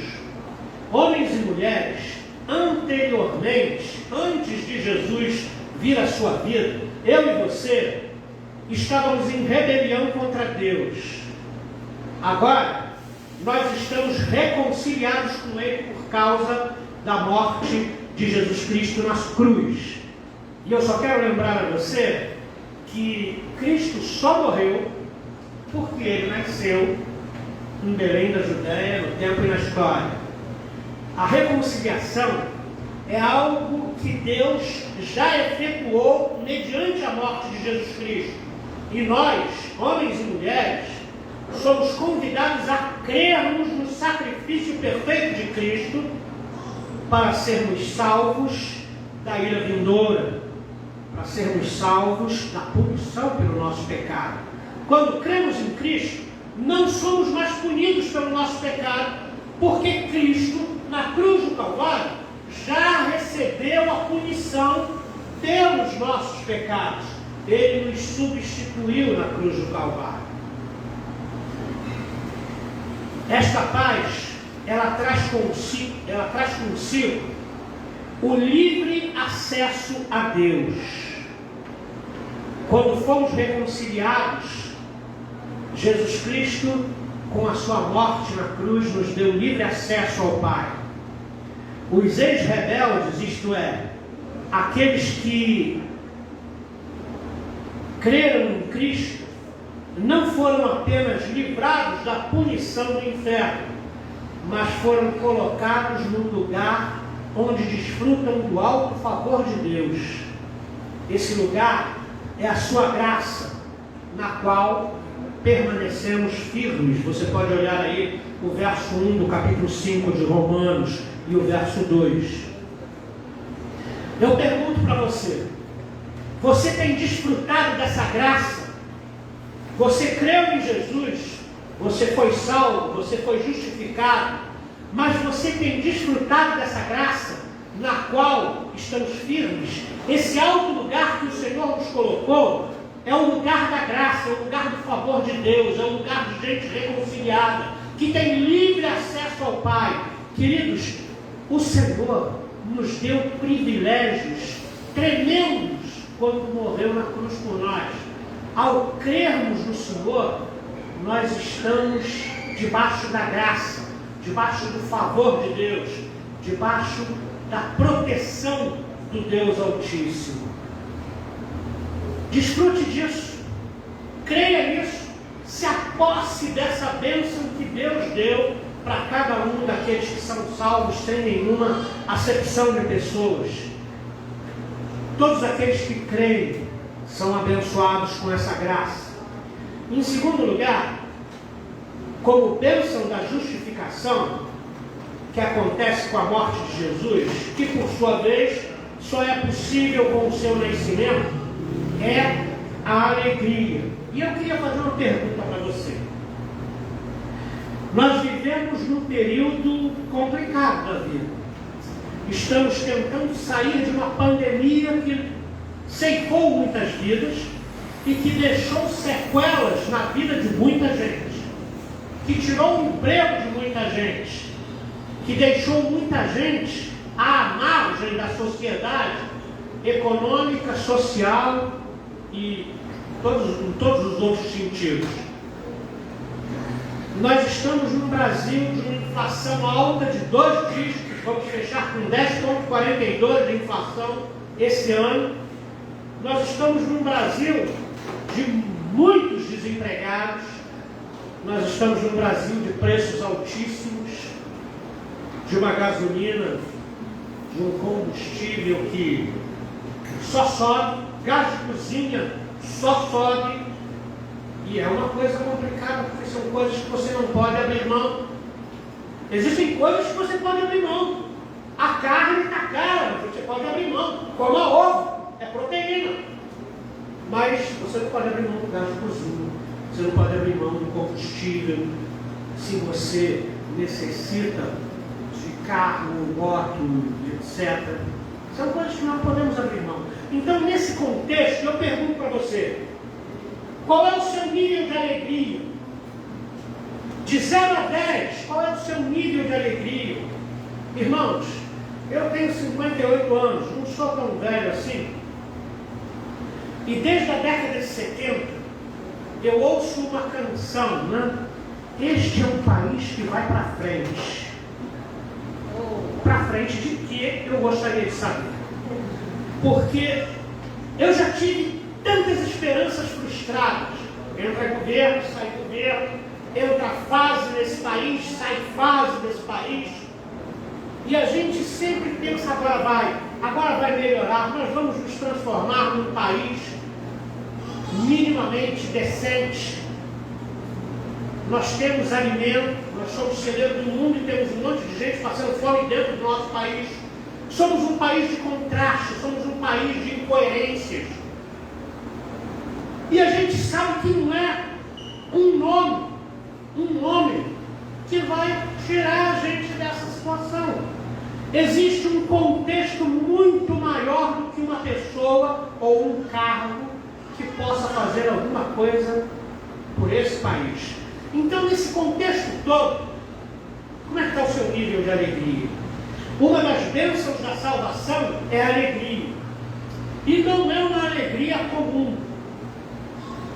Homens e mulheres, anteriormente, antes de Jesus vir à sua vida, eu e você estávamos em rebelião contra Deus. Agora, nós estamos reconciliados com Ele por causa da morte de Jesus Cristo na cruz. E eu só quero lembrar a você que Cristo só morreu porque Ele nasceu em Belém da Judéia, no tempo e na história. A reconciliação é algo que Deus já efetuou mediante a morte de Jesus Cristo. E nós, homens e mulheres, somos convidados a crermos no sacrifício perfeito de Cristo para sermos salvos da ira vindoura, para sermos salvos da punição pelo nosso pecado. Quando cremos em Cristo, não somos mais punidos pelo nosso pecado, porque Cristo, na cruz do Calvário, já recebeu a punição pelos nossos pecados. Ele nos substituiu na cruz do Calvário. Esta paz, ela traz consigo o livre acesso a Deus. Quando fomos reconciliados, Jesus Cristo, com a sua morte na cruz, nos deu livre acesso ao Pai. Os ex-rebeldes, isto é, aqueles que creram em Cristo, não foram apenas livrados da punição do inferno, mas foram colocados num lugar onde desfrutam do alto favor de Deus. Esse lugar é a sua graça, na qual permanecemos firmes. Você pode olhar aí o verso 1 do capítulo 5 de Romanos e o verso 2. Eu pergunto para você: você tem desfrutado dessa graça? Você creu em Jesus, você foi salvo, você foi justificado, mas você tem desfrutado dessa graça? na qual estamos firmes, esse alto lugar que o Senhor nos colocou, é o lugar da graça, é o lugar do favor de Deus, é o lugar de gente reconciliada, que tem livre acesso ao Pai. Queridos, o Senhor nos deu privilégios tremendos quando morreu na cruz por nós. Ao crermos no Senhor, nós estamos debaixo da graça, debaixo do favor de Deus, debaixo da proteção do Deus Altíssimo. Desfrute disso, creia nisso, se aposse dessa bênção que Deus deu para cada um daqueles que são salvos, sem nenhuma acepção de pessoas. Todos aqueles que creem são abençoados com essa graça. Em segundo lugar, como bênção da justificação, que acontece com a morte de Jesus, que por sua vez só é possível com o seu nascimento, é a alegria. E eu queria fazer uma pergunta para você. Nós vivemos num período complicado da vida. Estamos tentando sair de uma pandemia que ceifou muitas vidas e que deixou sequelas na vida de muita gente, que tirou o emprego de muita gente, que deixou muita gente à margem da sociedade econômica, social e em todos os outros sentidos. Nós estamos no Brasil de uma inflação alta de 2 dígitos, vamos fechar com 10,42 de inflação esse ano. Nós estamos num Brasil de muitos desempregados, nós estamos num Brasil de preços altíssimos, de uma gasolina, de um combustível que só sobe, gás de cozinha só sobe, e é uma coisa complicada, porque são coisas que você não pode abrir mão. Existem coisas que você pode abrir mão. A carne está cara, você pode abrir mão. Como a ovo, é proteína. Mas você não pode abrir mão do gás de cozinha, você não pode abrir mão do combustível. Se você necessita de carro, moto, etc. São coisas que não podemos abrir mão. Então, nesse contexto, eu pergunto para você, qual é o seu nível de alegria? De 0 a 10, qual é o seu nível de alegria? Irmãos, eu tenho 58 anos, não sou tão velho assim. E desde a década de 70, eu ouço uma canção, né? Este é um país que vai para frente. Para frente de quê? Eu gostaria de saber. Porque eu já tive tantas esperanças frustradas. Entra governo, sai governo, entra fase nesse país, sai fase desse país. E a gente sempre pensa, agora vai melhorar, nós vamos nos transformar num país minimamente decente. Nós temos alimento, nós somos celeiros do mundo e temos um monte de gente passando fome dentro do nosso país. Somos um país de contraste, somos um país de incoerências. E a gente sabe que não é um nome que vai tirar a gente dessa situação. Existe um contexto muito maior do que uma pessoa ou um cargo que possa fazer alguma coisa por esse país. Então, nesse contexto todo, como é que está o seu nível de alegria? Uma das bênçãos da salvação é a alegria. E não é uma alegria comum.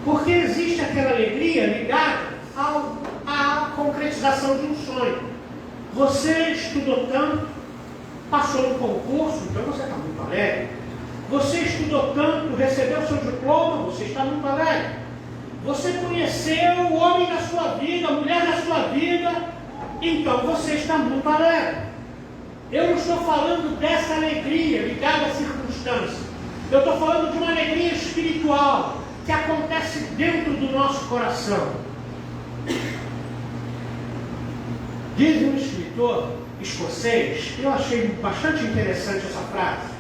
Porque existe aquela alegria ligada à concretização de um sonho. Você estudou tanto, passou no concurso, então você está muito alegre. Você estudou tanto, recebeu seu diploma, você está muito alegre. Você conheceu o homem da sua vida, a mulher da sua vida, então você está muito alegre. Eu não estou falando dessa alegria ligada à circunstância. Eu estou falando de uma alegria espiritual que acontece dentro do nosso coração. Diz um escritor escocês, eu achei bastante interessante essa frase.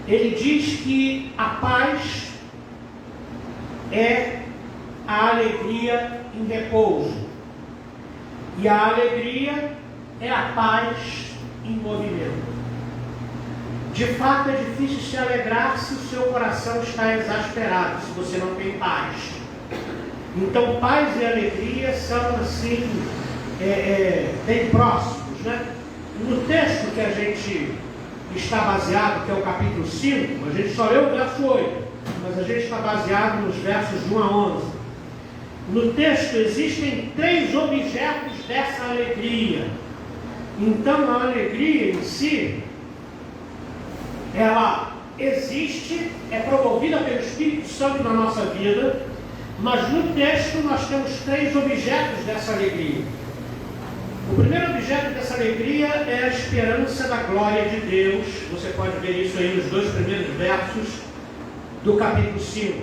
Ele diz que a paz é a alegria em repouso. E a alegria é a paz em movimento. De fato, é difícil se alegrar se o seu coração está exasperado, se você não tem paz. Então, paz e alegria são assim, bem próximos, né? No texto que a gente está baseado, que é o capítulo 5, a gente só leu o verso 8, mas a gente está baseado nos versos de 1 a 11. No texto existem 3 objetos dessa alegria. Então, a alegria em si, ela existe, é promovida pelo Espírito Santo na nossa vida, mas no texto nós temos 3 objetos dessa alegria. O primeiro objeto dessa alegria é a esperança da glória de Deus. Você pode ver isso aí nos 2 primeiros versos do capítulo 5.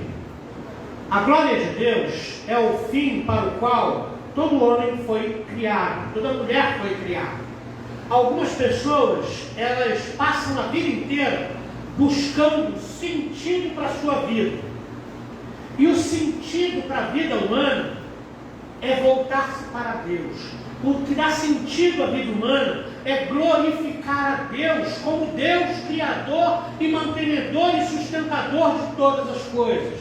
A glória de Deus é o fim para o qual todo homem foi criado, toda mulher foi criada. Algumas pessoas, elas passam a vida inteira buscando sentido para a sua vida. E o sentido para a vida humana é voltar-se para Deus. O que dá sentido à vida humana é glorificar a Deus como Deus, Criador e mantenedor e sustentador de todas as coisas.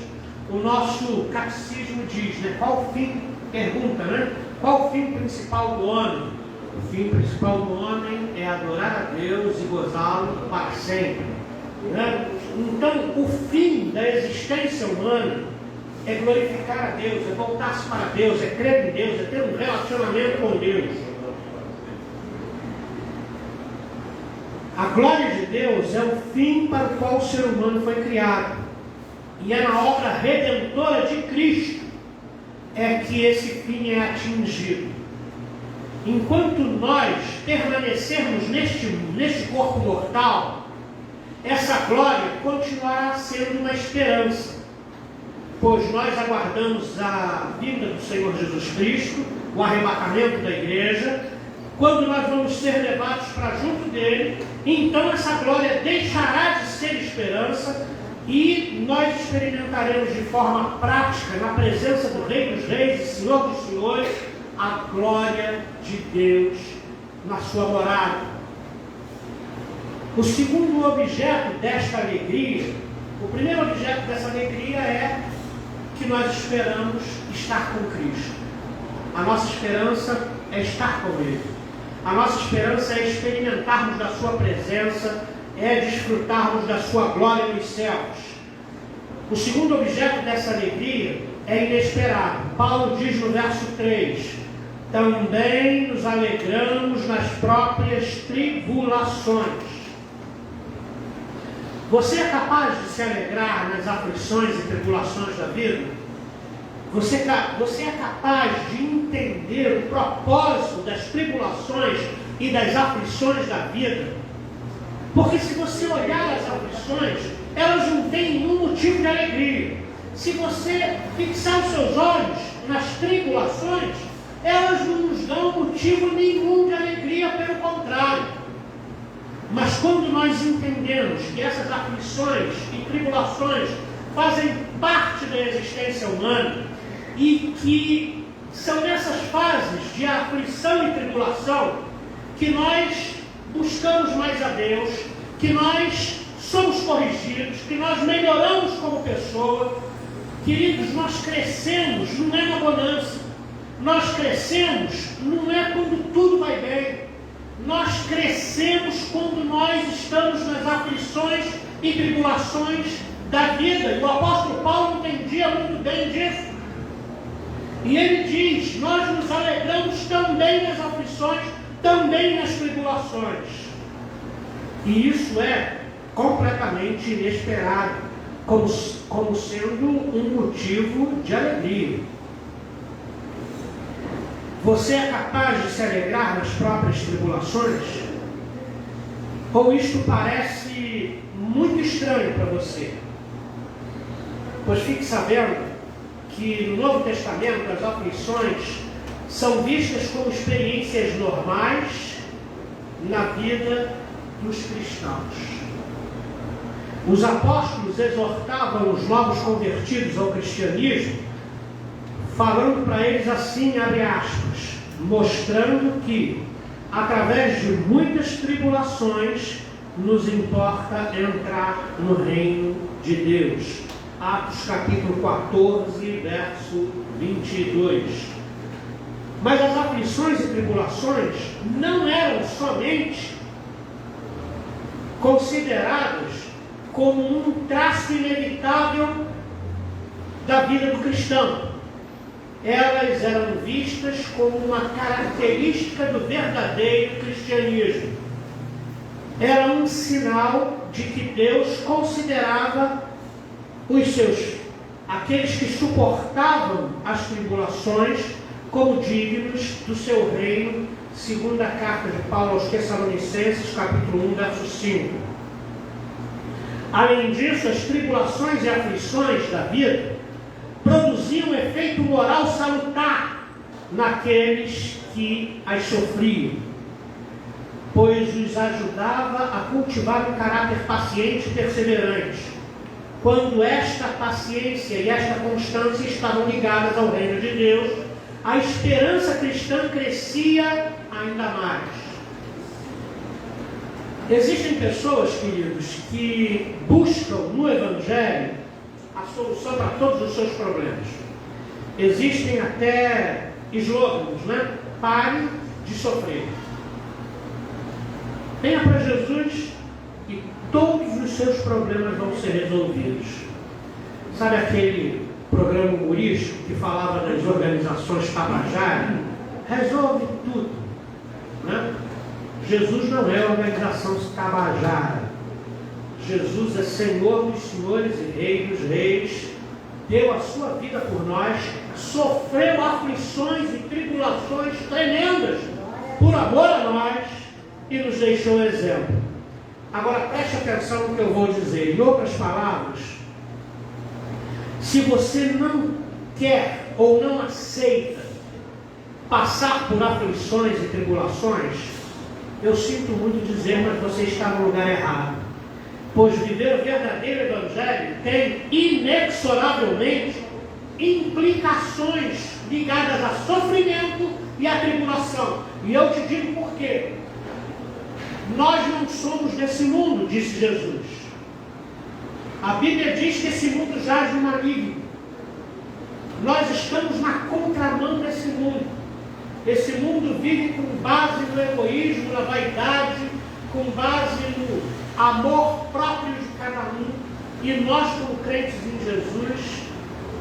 O nosso catecismo diz, né? Qual o fim? Pergunta, né? Qual o fim principal do homem? O fim principal do homem é adorar a Deus e gozá-lo para sempre, né? Então, o fim da existência humana é glorificar a Deus, é voltar-se para Deus, é crer em Deus, é ter um relacionamento com Deus. A glória de Deus é o fim para o qual o ser humano foi criado. E é na obra redentora de Cristo é que esse fim é atingido. Enquanto nós permanecermos neste corpo mortal, essa glória continuará sendo uma esperança, pois nós aguardamos a vinda do Senhor Jesus Cristo, o arrebatamento da igreja, quando nós vamos ser levados para junto dele. Então essa glória deixará de ser esperança e nós experimentaremos de forma prática, na presença do Rei dos Reis e Senhor dos Senhores, a glória de Deus na sua morada. O segundo objeto desta alegria, o primeiro objeto dessa alegria é que nós esperamos estar com Cristo. A nossa esperança é estar com Ele. A nossa esperança é experimentarmos da sua presença, é desfrutarmos da sua glória nos céus. O segundo objeto dessa alegria é inesperado. Paulo diz no verso 3, também nos alegramos nas próprias tribulações. Você é capaz de se alegrar nas aflições e tribulações da vida? Você é capaz de entender o propósito das tribulações e das aflições da vida? Porque se você olhar as aflições, elas não têm nenhum motivo de alegria. Se você fixar os seus olhos nas tribulações, elas não nos dão motivo nenhum de alegria, pelo contrário. Mas quando nós entendemos que essas aflições e tribulações fazem parte da existência humana e que são nessas fases de aflição e tribulação que nós buscamos mais a Deus, que nós somos corrigidos, que nós melhoramos como pessoa, queridos, nós crescemos, não é na bonança. Nós crescemos não é quando tudo vai bem. Nós crescemos quando nós estamos nas aflições e tribulações da vida. E o apóstolo Paulo entendia muito bem disso. E ele diz, nós nos alegramos também nas aflições, também nas tribulações. E isso é completamente inesperado, como sendo um motivo de alegria. Você é capaz de se alegrar nas próprias tribulações? Ou isto parece muito estranho para você? Pois fique sabendo que no Novo Testamento as aflições são vistas como experiências normais na vida dos cristãos. Os apóstolos exortavam os novos convertidos ao cristianismo, falando para eles assim, abre aspas, mostrando que, através de muitas tribulações, nos importa entrar no reino de Deus. Atos capítulo 14, verso 22. Mas as aflições e tribulações não eram somente consideradas como um traço inevitável da vida do cristão. Elas eram vistas como uma característica do verdadeiro cristianismo. Era um sinal de que Deus considerava aqueles que suportavam as tribulações como dignos do seu reino, segundo a carta de Paulo aos Tessalonicenses, capítulo 1, verso 5. Além disso, as tribulações e aflições da vida produziam um efeito moral salutar naqueles que as sofriam, pois os ajudava a cultivar um caráter paciente e perseverante, quando esta paciência e esta constância estavam ligadas ao reino de Deus. A esperança cristã crescia ainda mais. Existem pessoas, queridos, que buscam no Evangelho a solução para todos os seus problemas. Existem até slogans, né? Pare de sofrer. Venha para Jesus e todos os seus problemas vão ser resolvidos. Sabe aquele programa humorístico que falava das organizações tabajárias? Resolve tudo, né? Jesus não é organização tabajara. Jesus é Senhor dos senhores e Rei dos reis, deu a sua vida por nós, sofreu aflições e tribulações tremendas por amor a nós e nos deixou exemplo. Agora preste atenção no que eu vou dizer. Em outras palavras, se você não quer ou não aceita passar por aflições e tribulações, eu sinto muito dizer, mas você está no lugar errado. Pois viver o verdadeiro Evangelho tem inexoravelmente implicações ligadas a sofrimento e a tribulação. E eu te digo por quê. Nós não somos desse mundo, disse Jesus. A Bíblia diz que esse mundo jaz no maligno. Nós estamos na contramão desse mundo. Esse mundo vive com base no egoísmo, na vaidade, com base no amor próprio de cada um. E nós, como crentes em Jesus,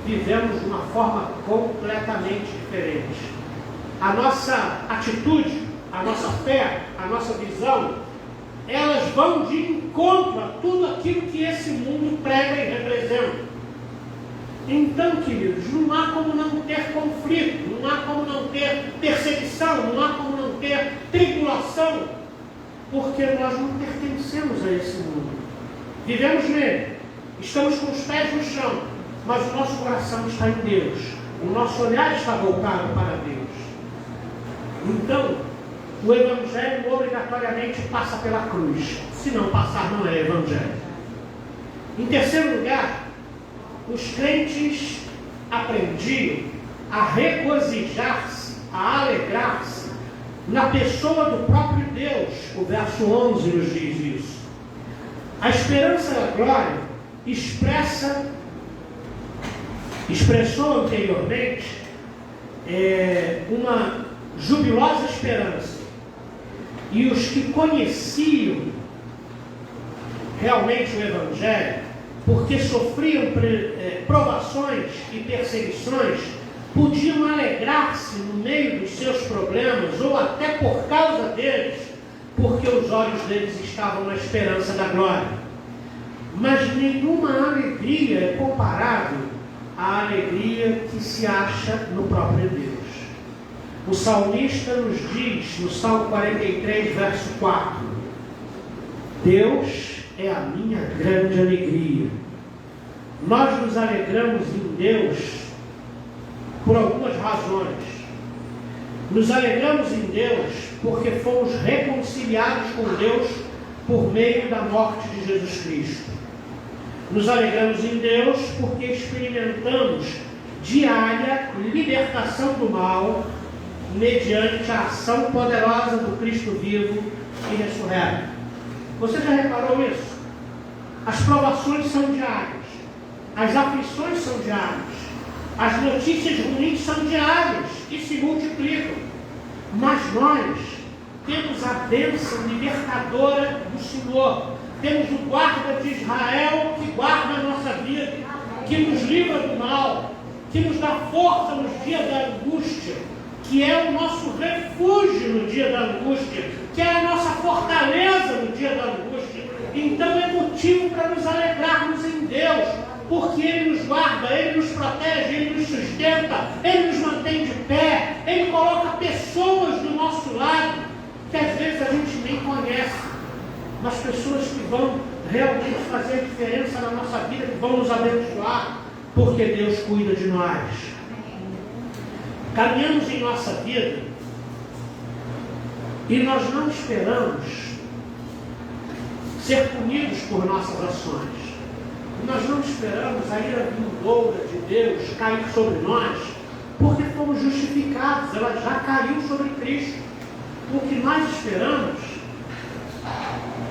vivemos de uma forma completamente diferente. A nossa atitude, a nossa fé, a nossa visão, elas vão de encontro a tudo aquilo que esse mundo prega e representa. Então, queridos, não há como não ter conflito, não há como não ter perseguição, não há como não ter tribulação, porque nós não pertencemos a esse mundo. Vivemos nele, estamos com os pés no chão, mas o nosso coração está em Deus, o nosso olhar está voltado para Deus. Então, o Evangelho obrigatoriamente passa pela cruz. Se não passar, não é Evangelho. Em terceiro lugar, os crentes aprendiam a regozijar-se, a alegrar-se na pessoa do próprio Deus. O verso 11 nos diz isso. A esperança da glória expressou anteriormente uma jubilosa esperança. E os que conheciam realmente o Evangelho, porque sofriam provações e perseguições, podiam alegrar-se no meio dos seus problemas, ou até por causa deles, porque os olhos deles estavam na esperança da glória. Mas nenhuma alegria é comparável à alegria que se acha no próprio Deus. O salmista nos diz, no Salmo 43, verso 4, Deus é a minha grande alegria. Nós nos alegramos em Deus por algumas razões. Nos alegramos em Deus porque fomos reconciliados com Deus por meio da morte de Jesus Cristo. Nos alegramos em Deus porque experimentamos diária libertação do mal mediante a ação poderosa do Cristo vivo e ressurreto. Você já reparou isso? As provações são diárias, as aflições são diárias, as notícias ruins são diárias e se multiplicam. Mas nós temos a bênção libertadora do Senhor. Temos o guarda de Israel que guarda a nossa vida, que nos livra do mal, que nos dá força nos dias da angústia, que é o nosso refúgio no dia da angústia, que é a nossa fortaleza no dia da angústia. Então é motivo para nos alegrarmos em Deus, porque Ele nos guarda, Ele nos protege, Ele nos sustenta, Ele nos mantém de pé, Ele coloca pessoas do nosso lado, que às vezes a gente nem conhece, mas pessoas que vão realmente fazer a diferença na nossa vida, que vão nos abençoar, porque Deus cuida de nós. Caminhamos em nossa vida e nós não esperamos ser punidos por nossas ações. Nós não esperamos a ira vindoura de Deus cair sobre nós, porque fomos justificados, ela já caiu sobre Cristo. O que nós esperamos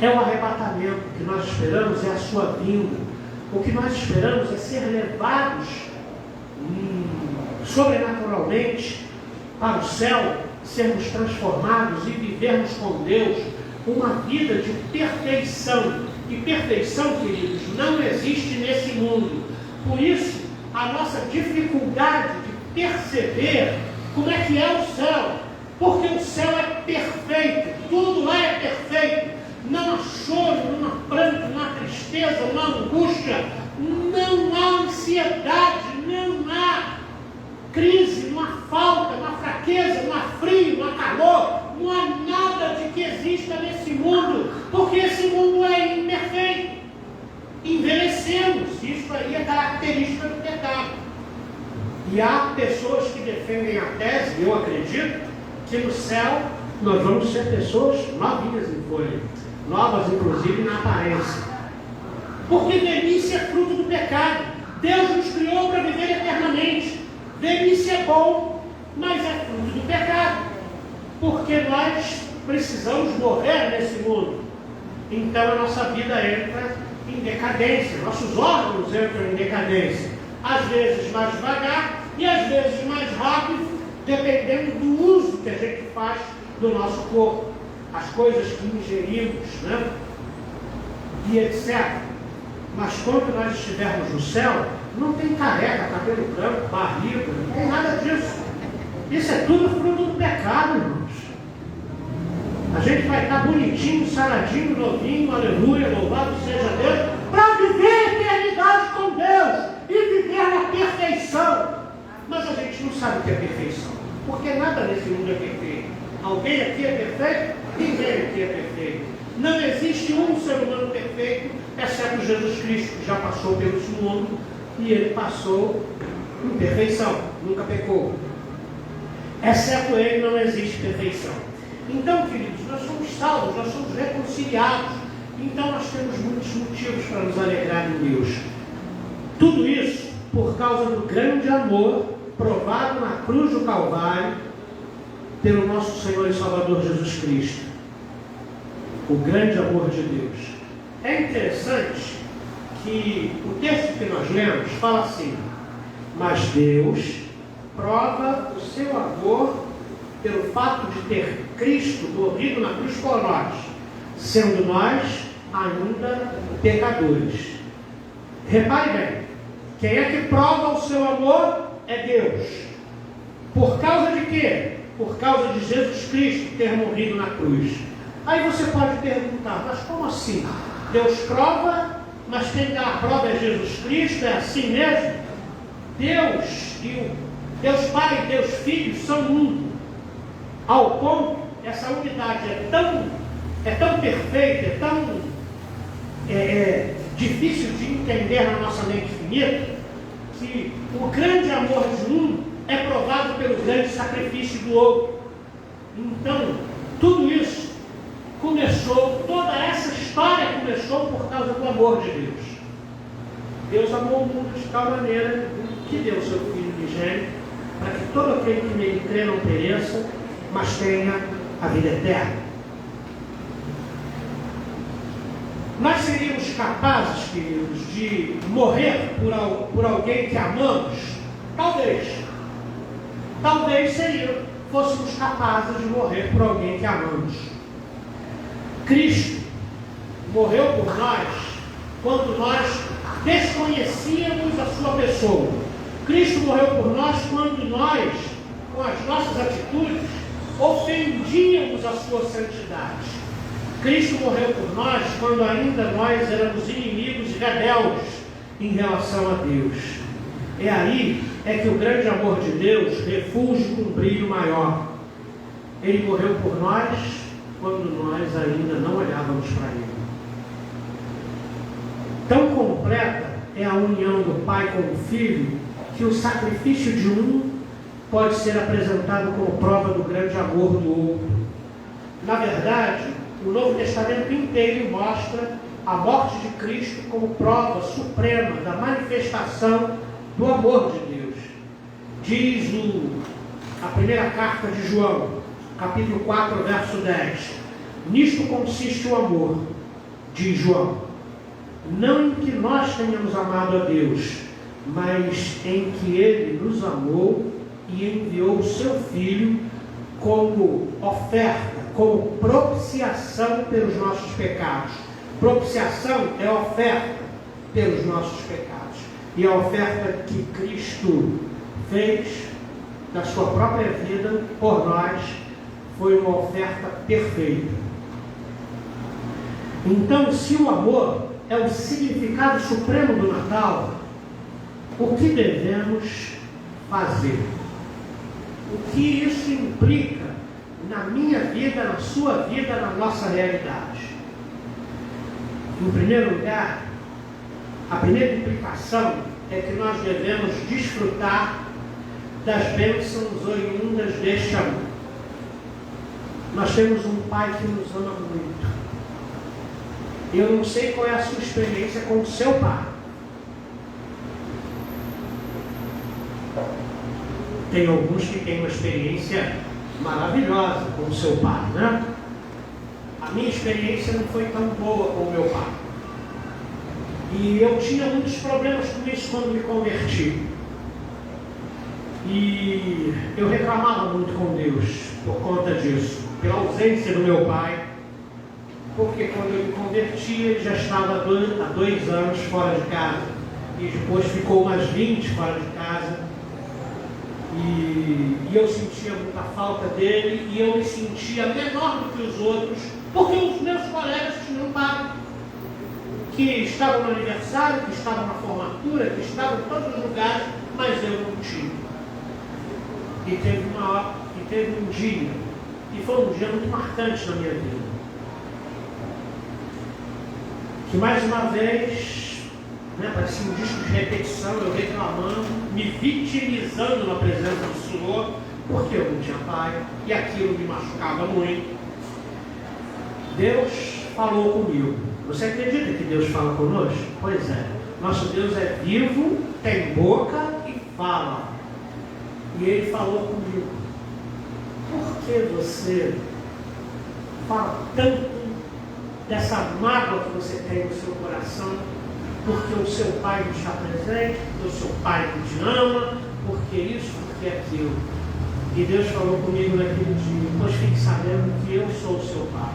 é o arrebatamento, o que nós esperamos é a sua vinda. O que nós esperamos é ser levados sobrenaturalmente para o céu, sermos transformados e vivermos com Deus uma vida de perfeição. E perfeição, queridos, não existe nesse mundo. Por isso, a nossa dificuldade de perceber como é que é o céu. Porque o céu é perfeito, tudo lá é perfeito. Não há choro, não há pranto, não há tristeza, não há angústia, não há ansiedade, não há crise, não há falta, não há fraqueza, não há frio, não há calor, não há nada de que exista nesse mundo, porque esse mundo é imperfeito. Envelhecemos, isso aí é característica do pecado. E há pessoas que defendem a tese, eu acredito, que no céu nós vamos ser pessoas novinhas em folha, novas inclusive na aparência. Porque velhice é fruto do pecado. Deus nos criou para viver eternamente. Velhice é bom, mas é fruto do pecado. Porque nós precisamos morrer nesse mundo. Então a nossa vida entra em decadência, nossos órgãos entram em decadência. Às vezes mais devagar e às vezes mais rápido, dependendo do uso que a gente faz do nosso corpo, as coisas que ingerimos, né? E etc. Mas quando nós estivermos no céu, não tem careca, cabelo branco, barriga, não tem nada disso. Isso é tudo fruto do pecado, irmãos. A gente vai estar bonitinho, saradinho, novinho, aleluia, louvado seja Deus, para viver a eternidade com Deus e viver na perfeição. Mas a gente não sabe o que é perfeição, porque nada nesse mundo é perfeito. Alguém aqui é perfeito? Ninguém aqui é perfeito. Não existe um ser humano perfeito, exceto Jesus Cristo, que já passou pelo mundo e ele passou em perfeição, nunca pecou. Exceto ele, não existe perfeição. Então, queridos, nós somos salvos, nós somos reconciliados. Então, nós temos muitos motivos para nos alegrar em Deus. Tudo isso por causa do grande amor provado na cruz do Calvário pelo nosso Senhor e Salvador Jesus Cristo. O grande amor de Deus. É interessante que o texto que nós lemos fala assim: mas Deus prova o seu amor pelo fato de ter Cristo morrido na cruz por nós, sendo nós ainda pecadores. Repare bem, quem é que prova o seu amor é Deus. Por causa de quê? Por causa de Jesus Cristo ter morrido na cruz. Aí você pode perguntar, mas como assim? Deus prova, mas quem dá a prova é Jesus Cristo? É assim mesmo? Deus Pai e Deus Filho são um. Ao ponto, essa unidade é tão perfeita, é tão difícil de entender na nossa mente finita, que o grande amor de um é provado pelo grande sacrifício do outro. Então, tudo isso começou, toda essa história começou por causa do amor de Deus. Deus amou o mundo de tal maneira que deu seu Filho unigênito, para que todo aquele que nele crê não pereça, mas tenha a vida eterna. Nós seríamos capazes, queridos, de morrer por alguém que amamos? Talvez. Talvez fôssemos capazes de morrer por alguém que amamos. Cristo morreu por nós quando nós desconhecíamos a sua pessoa. Cristo morreu por nós quando nós, com as nossas atitudes, ofendíamos a sua santidade. Cristo morreu por nós quando ainda nós éramos inimigos e rebeldes em relação a Deus. É aí que o grande amor de Deus refulge com um brilho maior. Ele morreu por nós quando nós ainda não olhávamos para Ele. Tão completa é a união do Pai com o Filho, que o sacrifício de um pode ser apresentado como prova do grande amor do outro. Na verdade, o Novo Testamento inteiro mostra a morte de Cristo como prova suprema da manifestação do amor de Deus. Diz a primeira carta de João, capítulo 4, verso 10. Nisto consiste o amor, diz João. Não em que nós tenhamos amado a Deus, mas em que Ele nos amou e enviou o seu Filho como oferta, como propiciação pelos nossos pecados. Propiciação é oferta pelos nossos pecados. E a oferta que Cristo fez da sua própria vida por nós foi uma oferta perfeita. Então, se o amor é o significado supremo do Natal, o que devemos fazer? O que isso implica na minha vida, na sua vida, na nossa realidade? Em primeiro lugar, a primeira implicação é que nós devemos desfrutar das bênçãos oriundas deste amor. Nós temos um Pai que nos ama muito. Eu não sei qual é a sua experiência com o seu pai. Tem alguns que têm uma experiência maravilhosa com o seu pai, né? A minha experiência não foi tão boa com o meu pai. E eu tinha muitos problemas com isso quando me converti. E eu reclamava muito com Deus por conta disso, pela ausência do meu pai. Porque quando eu me converti, ele já estava há 2 anos fora de casa. E depois ficou mais 20 fora de casa. E eu sentia muita falta dele. E eu me sentia menor do que os outros. Porque os meus colegas tinham pai. Que estavam no aniversário, que estavam na formatura, que estavam em todos os lugares. Mas eu não tinha. E teve um dia. E foi um dia muito marcante na minha vida. Que mais uma vez, parecia um disco de repetição, eu reclamando, me vitimizando na presença do Senhor, porque eu não tinha pai, e aquilo me machucava muito. Deus falou comigo. Você acredita que Deus fala conosco? Pois é. Nosso Deus é vivo, tem boca e fala. E Ele falou comigo. Por que você fala tanto dessa mágoa que você tem no seu coração, porque o seu pai não está presente, porque o seu pai não te ama, porque isso, porque aquilo? E Deus falou comigo naquele dia, pois fique sabendo que eu sou o seu pai.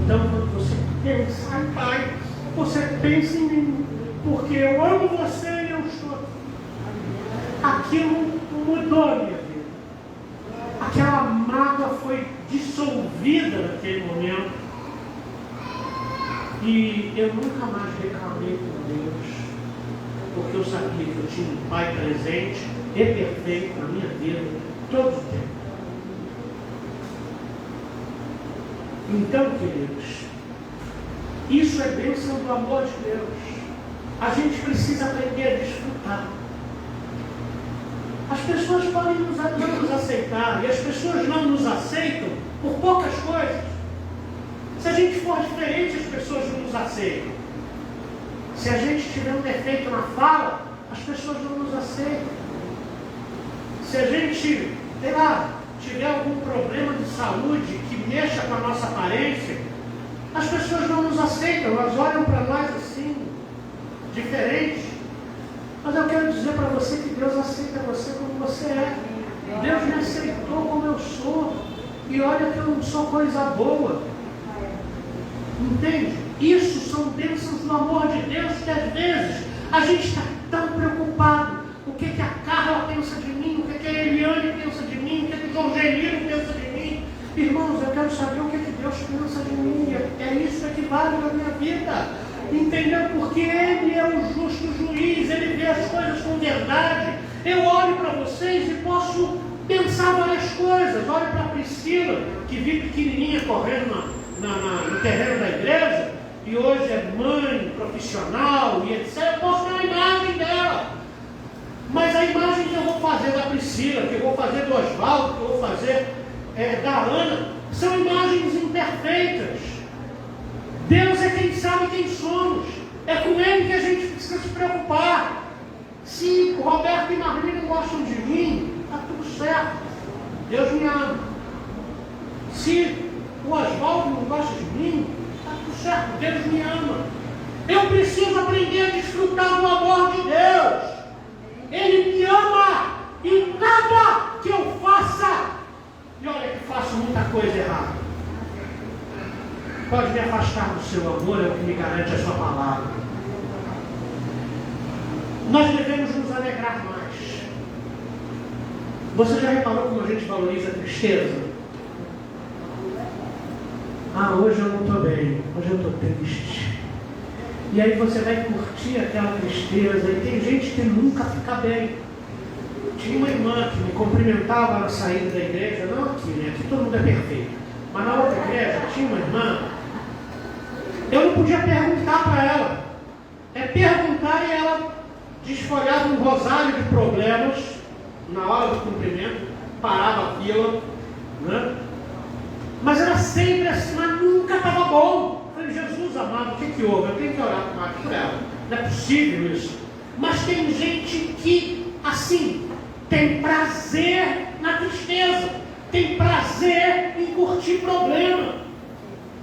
Então, quando você pensa em pai, você pensa em mim, porque eu amo você e eu estou aqui. Aquilo mudou a minha vida. Aquela mágoa foi dissolvida naquele momento. E eu nunca mais reclamei com Deus, porque eu sabia que eu tinha um pai presente e perfeito na minha vida, todo o tempo. Então, queridos, isso é bênção do amor de Deus. A gente precisa aprender a desfrutar. As pessoas podem não nos aceitar, e as pessoas não nos aceitam por poucas coisas. Se a gente for diferente, as pessoas não nos aceitam. Se a gente tiver um defeito na fala, as pessoas não nos aceitam. Se a gente, tiver algum problema de saúde que mexa com a nossa aparência, As pessoas não nos aceitam, elas olham para nós assim, diferente. Mas eu quero dizer para você que Deus aceita você como você é. Deus me aceitou como eu sou. E olha que eu não sou coisa boa. Entende? Isso são bênçãos do amor de Deus que às vezes a gente está tão preocupado. O que a Carla pensa de mim? O que a Eliane pensa de mim? O que o Jorgelino pensa de mim? Irmãos, eu quero saber o que Deus pensa de mim. É isso que vale na minha vida. Entendeu? Porque Ele é o justo juiz. Ele vê as coisas com verdade. Eu olho para vocês e posso pensar várias coisas. Olho para a Priscila, que vi pequenininha correndo no terreno da igreja, e hoje é mãe, profissional e etc. Eu posso ter uma imagem dela. Mas a imagem que eu vou fazer da Priscila, que eu vou fazer do Oswaldo, que eu vou fazer da Ana, são imagens imperfeitas. Deus é quem sabe quem somos. É com Ele que a gente precisa se preocupar. Se o Roberto e Marlene não gostam de mim, está tudo certo. Deus me ama. Se o Oswaldo não gosta de mim, está tudo certo. Deus me ama. Eu preciso aprender a desfrutar do amor de Deus. Ele me ama. E nada que eu faça, e olha que faço muita coisa errada, pode me afastar do seu amor, é o que me garante a sua palavra. Nós devemos nos alegrar mais. Você já reparou como a gente valoriza a tristeza? Hoje eu não estou bem, hoje eu estou triste. E aí você vai curtir aquela tristeza, e tem gente que nunca fica bem. Tinha uma irmã que me cumprimentava na saída da igreja, não aqui, né? Aqui todo mundo é perfeito. Mas na outra igreja tinha uma irmã, eu não podia perguntar para ela. Perguntar, e ela desfolhava um rosário de problemas na hora do cumprimento, parava a fila, né? Mas era sempre assim, mas nunca estava bom. Eu falei, Jesus amado, o que houve? Eu tenho que orar por ela. Não é possível isso. Mas tem gente que, assim, tem prazer na tristeza, tem prazer em curtir problema,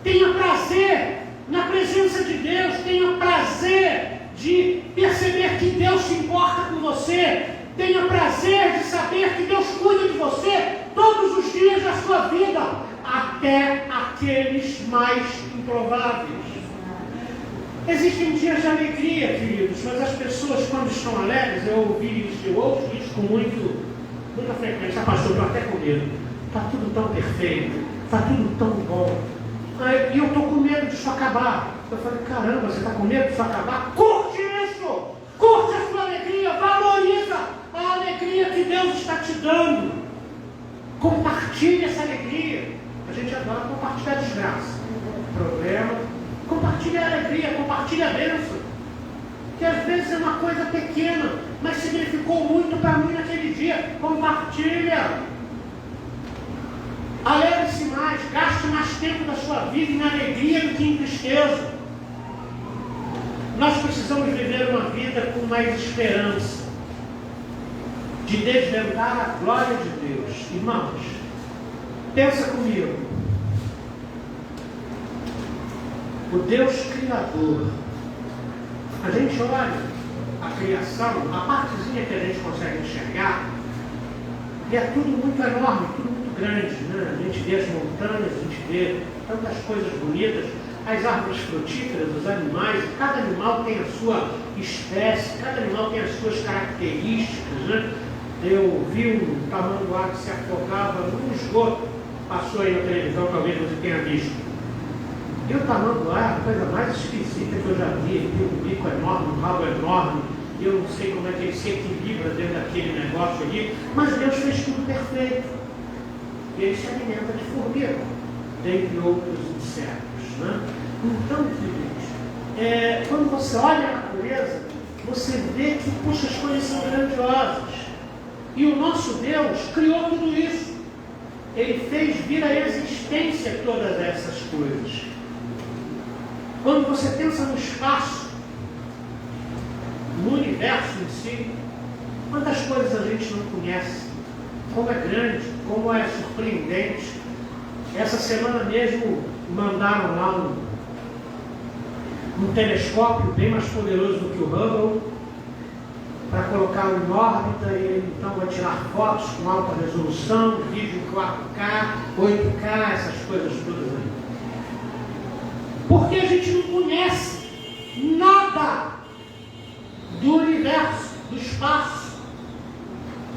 tenha prazer na presença de Deus, tenha prazer de perceber que Deus se importa com você, tenha prazer de saber que Deus cuida de você todos os dias da sua vida, até aqueles mais improváveis. Existem dias de alegria, queridos, mas as pessoas, quando estão alegres, eu ouvi isso, eu ouço isso com muita frequência. Pastor, estou até com medo. Está tudo tão perfeito, está tudo tão bom. E eu estou com medo disso acabar. Eu falei, caramba, você está com medo disso acabar? Curte isso! Curte a sua alegria, valoriza a alegria que Deus está te dando. Compartilhe essa alegria. A gente adora compartilhar a desgraça, problema. Compartilhe a alegria, compartilhe a bênção. Que às vezes é uma coisa pequena, mas significou muito para mim naquele dia. Compartilha. Alegre-se mais, gaste mais tempo da sua vida em alegria do que em tristeza. Nós precisamos viver uma vida com mais esperança, de desvendar a glória de Deus. Irmãos, pensa comigo. O Deus Criador, a gente olha a criação, a partezinha que a gente consegue enxergar, e é tudo muito enorme, tudo muito grande, né? A gente vê as montanhas, a gente vê tantas coisas bonitas, as árvores frutíferas, os animais, cada animal tem a sua espécie, cada animal tem as suas características, né? Eu vi um tamanduá que se afogava no esgoto, passou aí na televisão, talvez você tenha visto. E o tamanduá é a coisa mais esquisita que eu já vi. Ele tem um bico enorme, um rabo enorme. E eu não sei como é que ele se equilibra dentro daquele negócio ali. Mas Deus fez tudo perfeito. E ele se alimenta de formiga, dentre outros insetos, né? Então, queridos, quando você olha a natureza, você vê que, puxa, as coisas são grandiosas. E o nosso Deus criou tudo isso. Ele fez vir à existência todas essas coisas. Quando você pensa no espaço, no universo em si, quantas coisas a gente não conhece, como é grande, como é surpreendente. Essa semana mesmo mandaram lá um telescópio bem mais poderoso do que o Hubble, para colocá-lo em órbita, e ele então vai tirar fotos com alta resolução, vídeo 4K, 8K, essas coisas todas aí. Porque a gente não conhece nada do universo, do espaço,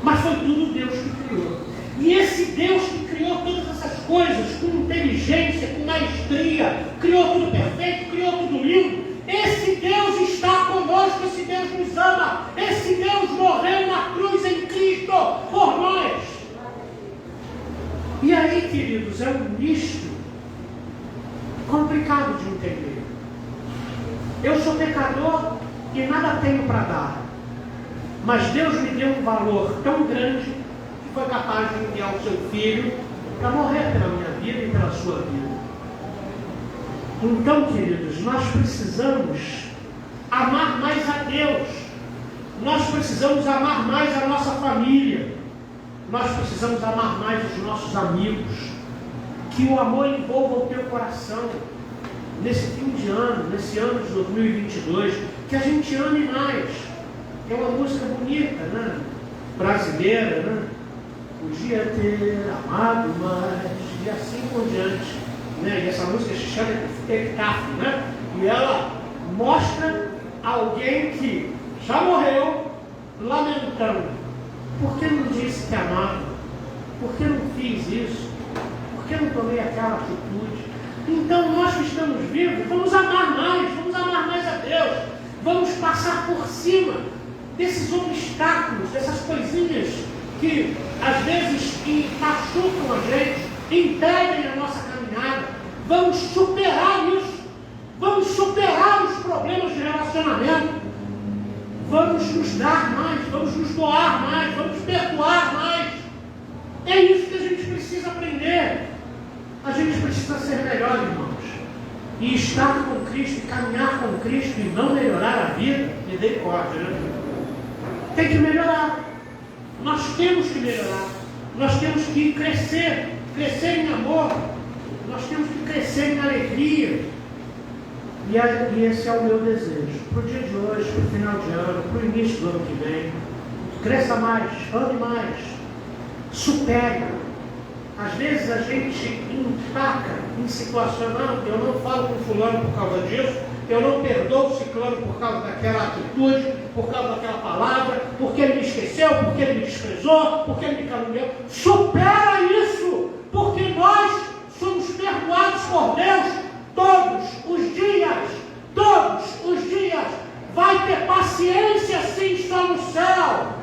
mas foi tudo Deus que criou. E esse Deus que criou todas essas coisas com inteligência, com maestria, criou tudo perfeito, criou tudo lindo. Esse Deus está conosco, esse Deus nos ama, esse Deus morreu na cruz em Cristo por nós. E aí, queridos, é um misto complicado de entender. Eu sou pecador e nada tenho para dar, mas Deus me deu um valor tão grande que foi capaz de enviar o seu Filho para morrer pela minha vida e pela sua vida. Então, queridos, nós precisamos amar mais a Deus, nós precisamos amar mais a nossa família, nós precisamos amar mais os nossos amigos, que o amor envolva o teu coração, nesse fim de ano, nesse ano de 2022, que a gente ame mais. É uma música bonita, né? Brasileira, né? Podia ter amado mais, e assim por diante. Né? E essa música se chama Epitáfio, né? E ela mostra alguém que já morreu lamentando. Por que não disse que amava? Por que não fiz isso? Por que não tomei aquela atitude? Então nós que estamos vivos, vamos amar mais a Deus. Vamos passar por cima desses obstáculos, dessas coisinhas que às vezes machucam a gente, impedem a nossa caminhada. Vamos superar isso, vamos superar os problemas de relacionamento, vamos nos dar mais, vamos nos doar mais, vamos perdoar mais. É isso que a gente precisa aprender. A gente precisa ser melhor, irmãos, e estar com Cristo, e caminhar com Cristo, e não melhorar a vida. Misericórdia, né? Tem que melhorar. Nós temos que melhorar. Nós temos que crescer em amor. Nós temos que crescer em alegria. E esse é o meu desejo. Para o dia de hoje, para o final de ano, para o início do ano que vem. Cresça mais, ame mais, supere. Às vezes a gente empaca em situações, não, eu não falo com fulano por causa disso, eu não perdoo o ciclano por causa daquela atitude, por causa daquela palavra, porque ele me esqueceu, porque ele me desprezou, porque ele me caluniou. Supera isso, porque nós somos perdoados por Deus todos os dias. Vai ter paciência sim só no céu.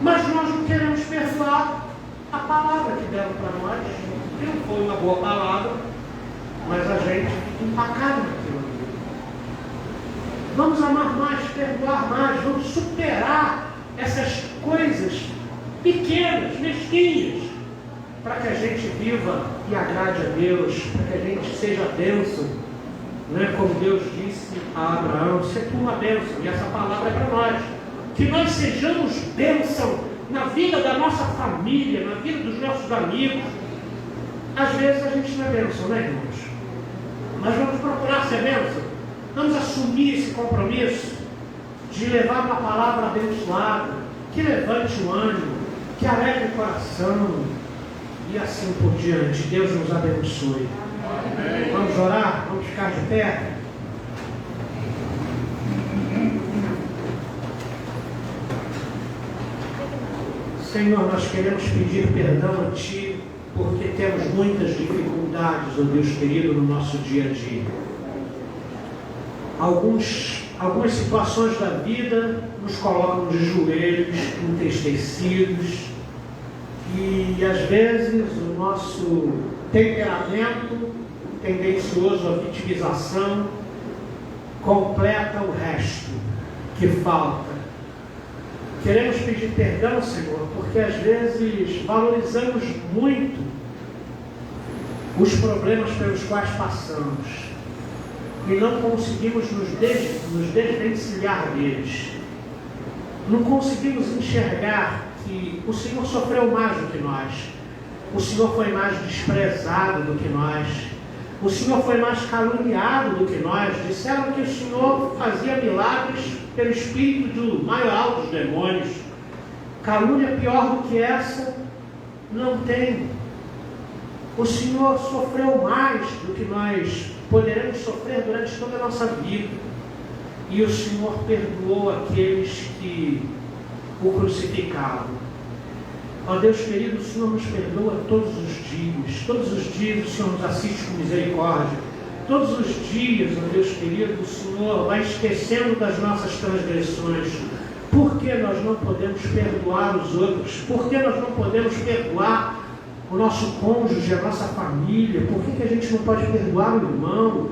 Mas nós não queremos perdoar a palavra que deram para nós. Não foi uma boa palavra, mas a gente empacado naquilo. Vamos amar mais, perdoar mais, vamos superar essas coisas pequenas, mesquinhas, para que a gente viva e agrade a Deus, para que a gente seja bênção, né? Como Deus disse a Abraão, se tu uma bênção, e essa palavra é para nós, que nós sejamos bênção na vida da nossa família, na vida dos nossos amigos. Às vezes a gente não é bênção, né, irmãos? Mas vamos procurar ser bênção. Vamos assumir esse compromisso de levar uma palavra abençoada, que levante o ânimo, que alegre o coração, e assim por diante. Deus nos abençoe. Amém. Vamos orar? Vamos ficar de pé? Senhor, nós queremos pedir perdão a Ti, porque temos muitas dificuldades, ó Deus querido, no nosso dia a dia. Algumas situações da vida nos colocam de joelhos, entristecidos, e às vezes o nosso temperamento tendencioso à vitimização completa o resto que falta. Queremos pedir perdão, Senhor, porque às vezes valorizamos muito os problemas pelos quais passamos e não conseguimos nos desvencilhar deles. Não conseguimos enxergar que o Senhor sofreu mais do que nós. O Senhor foi mais desprezado do que nós. O Senhor foi mais caluniado do que nós. Disseram que o Senhor fazia milagres pelo espírito do maior dos demônios. Calúnia pior do que essa não tem. O Senhor sofreu mais do que nós poderemos sofrer durante toda a nossa vida. E o Senhor perdoou aqueles que o crucificavam. Ó Deus querido, o Senhor nos perdoa todos os dias. Todos os dias o Senhor nos assiste com misericórdia. Todos os dias, ó Deus querido, o Senhor vai esquecendo das nossas transgressões. Por que nós não podemos perdoar os outros? Por que nós não podemos perdoar o nosso cônjuge, a nossa família? Por que a gente não pode perdoar o irmão?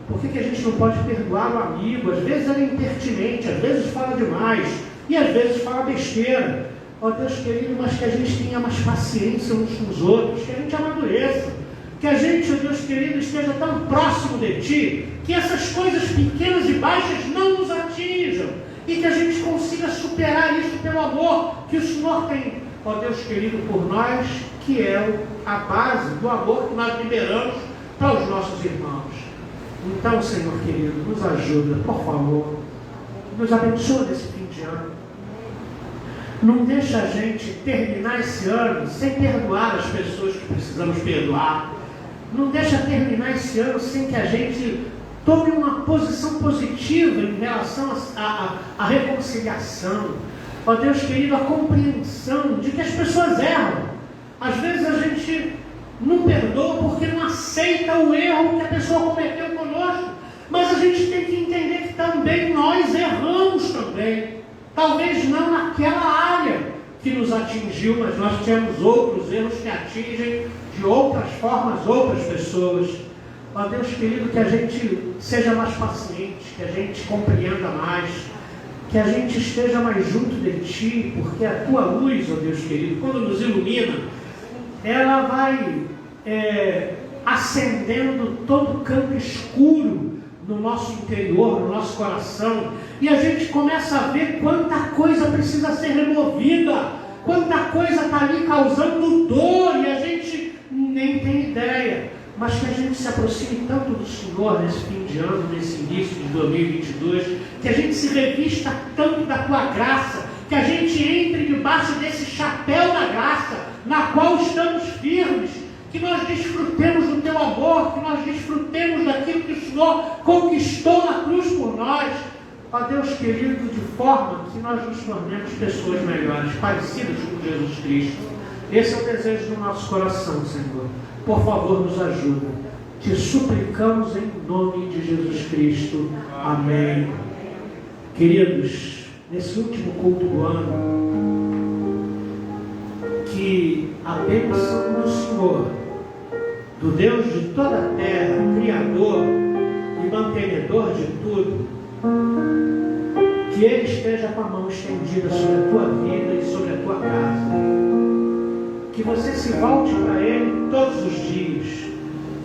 Por que a gente não pode perdoar o amigo? Às vezes ele é impertinente, às vezes fala demais e às vezes fala besteira. Ó Deus querido, mas que a gente tenha mais paciência uns com os outros, que a gente amadureça, que a gente, ó Deus querido, esteja tão próximo de Ti, que essas coisas pequenas e baixas não nos atinjam, e que a gente consiga superar isso pelo amor que o Senhor tem, ó Deus querido, por nós, que é a base do amor que nós liberamos para os nossos irmãos. Então, Senhor querido, nos ajuda, por favor, nos abençoa nesse fim de ano. Não deixa a gente terminar esse ano sem perdoar as pessoas que precisamos perdoar. Não deixa terminar esse ano sem que a gente tome uma posição positiva em relação à reconciliação. Ó Deus querido, a compreensão de que as pessoas erram. Às vezes a gente não perdoa porque não aceita o erro que a pessoa cometeu conosco. Mas a gente tem que entender que também nós erramos também. Talvez não naquela área que nos atingiu, mas nós temos outros erros que atingem de outras formas outras pessoas. Ó Deus querido, que a gente seja mais paciente, que a gente compreenda mais, que a gente esteja mais junto de Ti, porque a Tua luz, ó Deus querido, quando nos ilumina, ela vai acendendo todo o campo escuro no nosso interior, no nosso coração, e a gente começa a ver quanta coisa precisa ser removida, quanta coisa está ali causando dor, e a gente nem tem ideia, mas que a gente se aproxime tanto do Senhor nesse fim de ano, nesse início de 2022, que a gente se revista tanto da Tua graça, que a gente entre debaixo desse chapéu da graça, na qual estamos firmes, que nós desfrutemos do Teu amor, que nós desfrutemos daquilo que o Senhor conquistou na cruz por nós. Ó Deus querido, de forma que nós nos tornemos pessoas melhores, parecidas com Jesus Cristo. Esse é o desejo do nosso coração, Senhor. Por favor, nos ajuda. Te suplicamos em nome de Jesus Cristo. Amém. Queridos, nesse último culto do ano, que a bênção do Senhor, do Deus de toda a terra, Criador e mantenedor de tudo, que Ele esteja com a mão estendida sobre a tua vida e sobre a tua casa. Que você se volte para Ele todos os dias.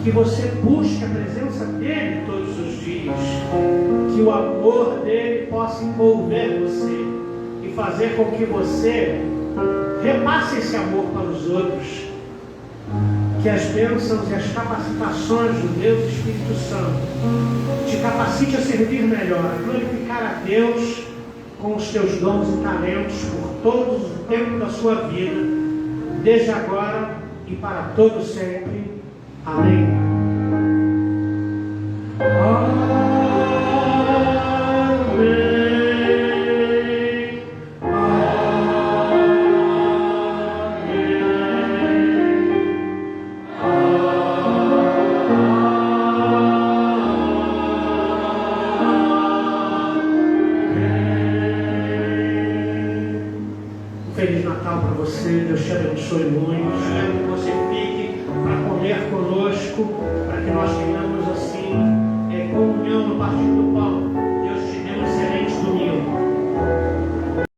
Que você busque a presença dEle todos os dias. Que o amor dEle possa envolver você e fazer com que você repasse esse amor para os outros. Que as bênçãos e as capacitações do Deus Espírito Santo te capacite a servir melhor, a glorificar a Deus com os teus dons e talentos por todo o tempo da sua vida, desde agora e para todo sempre. Amém. Amém. Deus te abençoe muito. Espero que você fique para comer conosco, para que nós tenhamos assim comunhão no partir do pão.